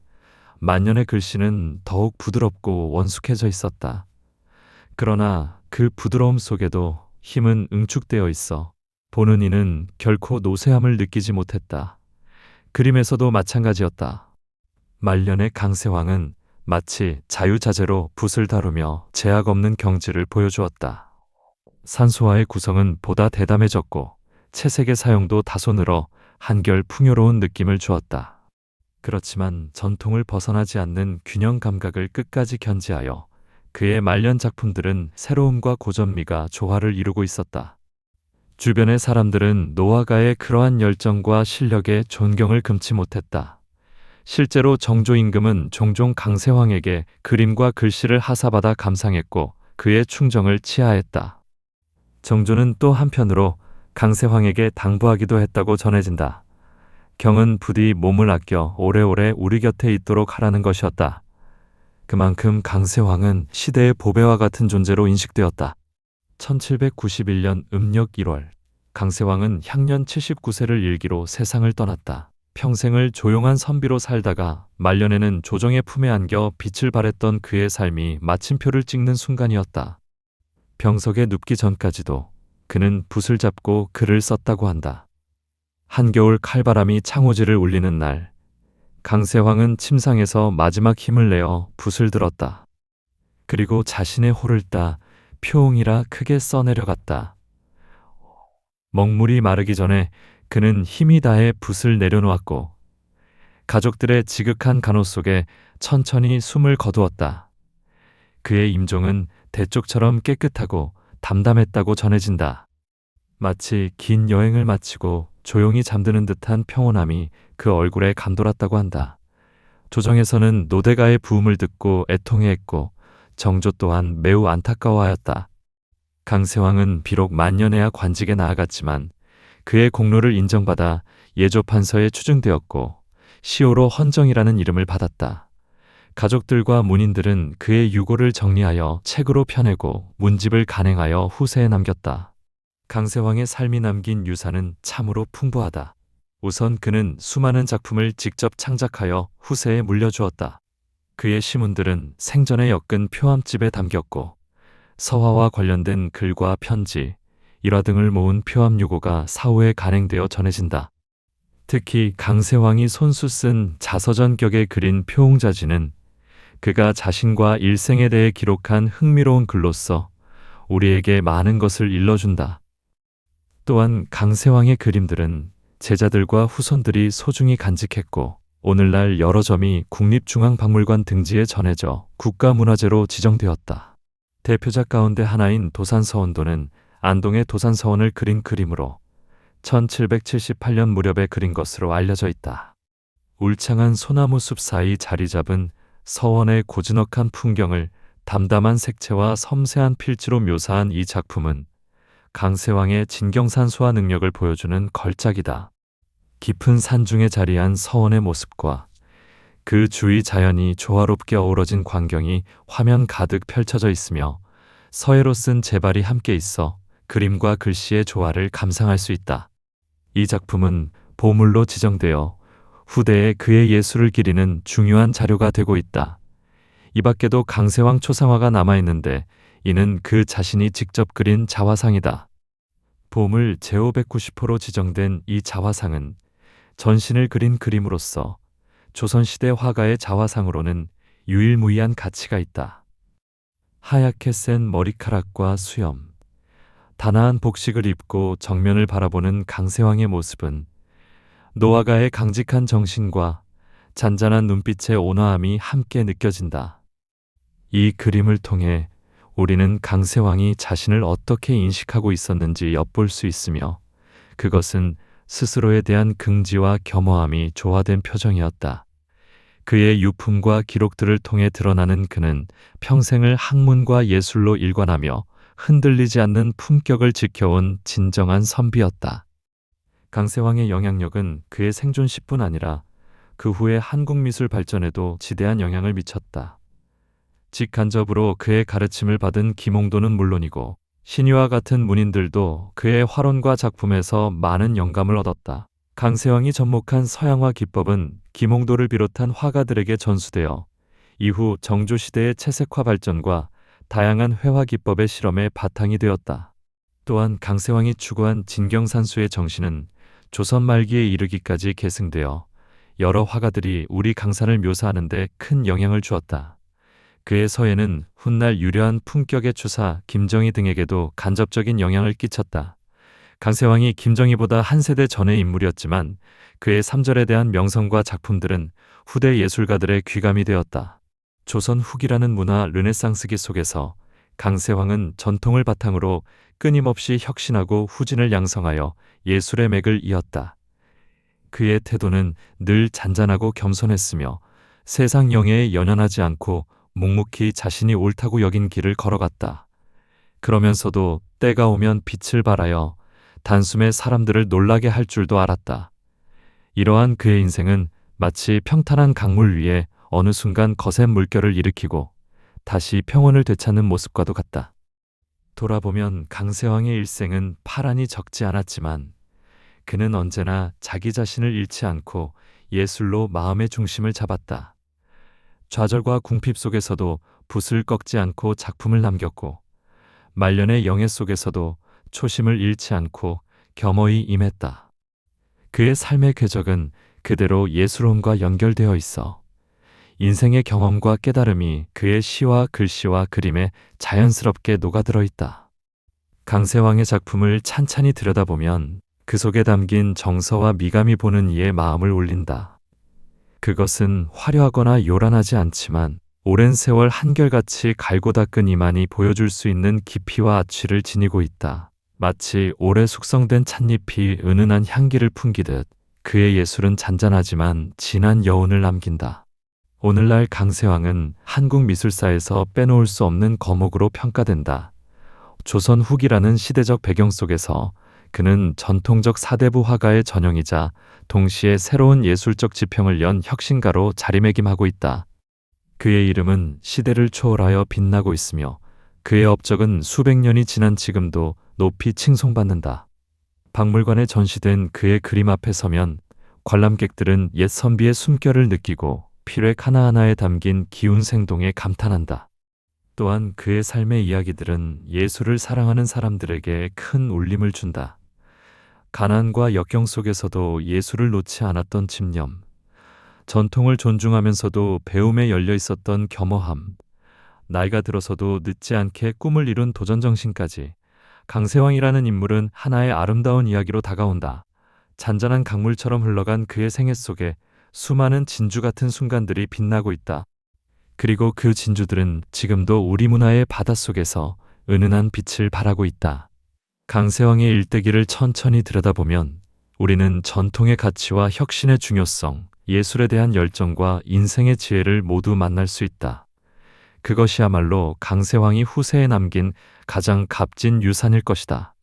만년의 글씨는 더욱 부드럽고 원숙해져 있었다. 그러나 그 부드러움 속에도 힘은 응축되어 있어 보는 이는 결코 노쇠함을 느끼지 못했다. 그림에서도 마찬가지였다. 말년의 강세왕은 마치 자유자재로 붓을 다루며 제약 없는 경지를 보여주었다. 산수화의 구성은 보다 대담해졌고 채색의 사용도 다소 늘어 한결 풍요로운 느낌을 주었다. 그렇지만 전통을 벗어나지 않는 균형 감각을 끝까지 견지하여 그의 말년 작품들은 새로움과 고전미가 조화를 이루고 있었다. 주변의 사람들은 노화가의 그러한 열정과 실력에 존경을 금치 못했다. 실제로 정조 임금은 종종 강세황에게 그림과 글씨를 하사받아 감상했고 그의 충정을 치하했다. 정조는 또 한편으로 강세황에게 당부하기도 했다고 전해진다. 경은 부디 몸을 아껴 오래오래 우리 곁에 있도록 하라는 것이었다. 그만큼 강세황은 시대의 보배와 같은 존재로 인식되었다. 1791년 음력 1월, 강세황은 향년 79세를 일기로 세상을 떠났다. 평생을 조용한 선비로 살다가 말년에는 조정의 품에 안겨 빛을 발했던 그의 삶이 마침표를 찍는 순간이었다. 병석에 눕기 전까지도 그는 붓을 잡고 글을 썼다고 한다. 한겨울 칼바람이 창호지를 울리는 날, 강세황은 침상에서 마지막 힘을 내어 붓을 들었다. 그리고 자신의 호를 따 표옹이라 크게 써내려갔다. 먹물이 마르기 전에 그는 힘이 다해 붓을 내려놓았고 가족들의 지극한 간호 속에 천천히 숨을 거두었다. 그의 임종은 대쪽처럼 깨끗하고 담담했다고 전해진다. 마치 긴 여행을 마치고 조용히 잠드는 듯한 평온함이 그 얼굴에 감돌았다고 한다. 조정에서는 노대가의 부음을 듣고 애통해했고 정조 또한 매우 안타까워하였다. 강세황은 비록 만년에야 관직에 나아갔지만 그의 공로를 인정받아 예조판서에 추증되었고 시호로 헌정이라는 이름을 받았다. 가족들과 문인들은 그의 유고를 정리하여 책으로 펴내고 문집을 간행하여 후세에 남겼다. 강세황의 삶이 남긴 유산은 참으로 풍부하다. 우선 그는 수많은 작품을 직접 창작하여 후세에 물려주었다. 그의 시문들은 생전에 엮은 표암집에 담겼고 서화와 관련된 글과 편지, 일화 등을 모은 표암유고가 사후에 간행되어 전해진다. 특히 강세황이 손수 쓴 자서전격에 그린 표옹자지는 그가 자신과 일생에 대해 기록한 흥미로운 글로서 우리에게 많은 것을 일러준다. 또한 강세황의 그림들은 제자들과 후손들이 소중히 간직했고 오늘날 여러 점이 국립중앙박물관 등지에 전해져 국가문화재로 지정되었다. 대표작 가운데 하나인 도산서원도는 안동의 도산서원을 그린 그림으로 1778년 무렵에 그린 것으로 알려져 있다. 울창한 소나무 숲 사이 자리 잡은 서원의 고즈넉한 풍경을 담담한 색채와 섬세한 필지로 묘사한 이 작품은 강세황의 진경산 소화 능력을 보여주는 걸작이다. 깊은 산중에 자리한 서원의 모습과 그 주위 자연이 조화롭게 어우러진 광경이 화면 가득 펼쳐져 있으며 서예로 쓴 제발이 함께 있어 그림과 글씨의 조화를 감상할 수 있다. 이 작품은 보물로 지정되어 후대에 그의 예술을 기리는 중요한 자료가 되고 있다. 이 밖에도 강세황 초상화가 남아있는데 이는 그 자신이 직접 그린 자화상이다. 보물 제590호로 지정된 이 자화상은 전신을 그린 그림으로서 조선시대 화가의 자화상으로는 유일무이한 가치가 있다. 하얗게 센 머리카락과 수염, 단아한 복식을 입고 정면을 바라보는 강세황의 모습은 노화가의 강직한 정신과 잔잔한 눈빛의 온화함이 함께 느껴진다. 이 그림을 통해 우리는 강세황이 자신을 어떻게 인식하고 있었는지 엿볼 수 있으며 그것은 스스로에 대한 긍지와 겸허함이 조화된 표정이었다. 그의 유품과 기록들을 통해 드러나는 그는 평생을 학문과 예술로 일관하며 흔들리지 않는 품격을 지켜온 진정한 선비였다. 강세황의 영향력은 그의 생존시뿐 아니라 그 후의 한국 미술 발전에도 지대한 영향을 미쳤다. 직간접으로 그의 가르침을 받은 김홍도는 물론이고 신유와 같은 문인들도 그의 화론과 작품에서 많은 영감을 얻었다. 강세황이 접목한 서양화 기법은 김홍도를 비롯한 화가들에게 전수되어 이후 정조시대의 채색화 발전과 다양한 회화 기법의 실험에 바탕이 되었다. 또한 강세황이 추구한 진경산수의 정신은 조선 말기에 이르기까지 계승되어 여러 화가들이 우리 강산을 묘사하는 데 큰 영향을 주었다. 그의 서예는 훗날 유려한 품격의 추사 김정희 등에게도 간접적인 영향을 끼쳤다. 강세왕이 김정희보다 한 세대 전의 인물이었지만 그의 삼절에 대한 명성과 작품들은 후대 예술가들의 귀감이 되었다. 조선 후기라는 문화 르네상스기 속에서 강세왕은 전통을 바탕으로 끊임없이 혁신하고 후진을 양성하여 예술의 맥을 이었다. 그의 태도는 늘 잔잔하고 겸손했으며 세상 영예에 연연하지 않고 묵묵히 자신이 옳다고 여긴 길을 걸어갔다. 그러면서도 때가 오면 빛을 발하여 단숨에 사람들을 놀라게 할 줄도 알았다. 이러한 그의 인생은 마치 평탄한 강물 위에 어느 순간 거센 물결을 일으키고 다시 평온을 되찾는 모습과도 같다. 돌아보면 강세왕의 일생은 파란이 적지 않았지만 그는 언제나 자기 자신을 잃지 않고 예술로 마음의 중심을 잡았다. 좌절과 궁핍 속에서도 붓을 꺾지 않고 작품을 남겼고 말년의 영예 속에서도 초심을 잃지 않고 겸허히 임했다. 그의 삶의 궤적은 그대로 예술혼과 연결되어 있어 인생의 경험과 깨달음이 그의 시와 글씨와 그림에 자연스럽게 녹아들어 있다. 강세왕의 작품을 찬찬히 들여다보면 그 속에 담긴 정서와 미감이 보는 이의 마음을 울린다. 그것은 화려하거나 요란하지 않지만 오랜 세월 한결같이 갈고 닦은 이만이 보여줄 수 있는 깊이와 아취를 지니고 있다. 마치 오래 숙성된 찻잎이 은은한 향기를 풍기듯 그의 예술은 잔잔하지만 진한 여운을 남긴다. 오늘날 강세왕은 한국 미술사에서 빼놓을 수 없는 거목으로 평가된다. 조선 후기라는 시대적 배경 속에서 그는 전통적 사대부 화가의 전형이자 동시에 새로운 예술적 지평을 연 혁신가로 자리매김하고 있다. 그의 이름은 시대를 초월하여 빛나고 있으며 그의 업적은 수백 년이 지난 지금도 높이 칭송받는다. 박물관에 전시된 그의 그림 앞에 서면 관람객들은 옛 선비의 숨결을 느끼고 필획 하나하나에 담긴 기운 생동에 감탄한다. 또한 그의 삶의 이야기들은 예술을 사랑하는 사람들에게 큰 울림을 준다. 가난과 역경 속에서도 예술을 놓지 않았던 집념, 전통을 존중하면서도 배움에 열려 있었던 겸허함, 나이가 들어서도 늦지 않게 꿈을 이룬 도전정신까지 강세왕이라는 인물은 하나의 아름다운 이야기로 다가온다. 잔잔한 강물처럼 흘러간 그의 생애 속에 수많은 진주 같은 순간들이 빛나고 있다. 그리고 그 진주들은 지금도 우리 문화의 바닷속에서 은은한 빛을 발하고 있다. 강세왕의 일대기를 천천히 들여다보면 우리는 전통의 가치와 혁신의 중요성, 예술에 대한 열정과 인생의 지혜를 모두 만날 수 있다. 그것이야말로 강세왕이 후세에 남긴 가장 값진 유산일 것이다.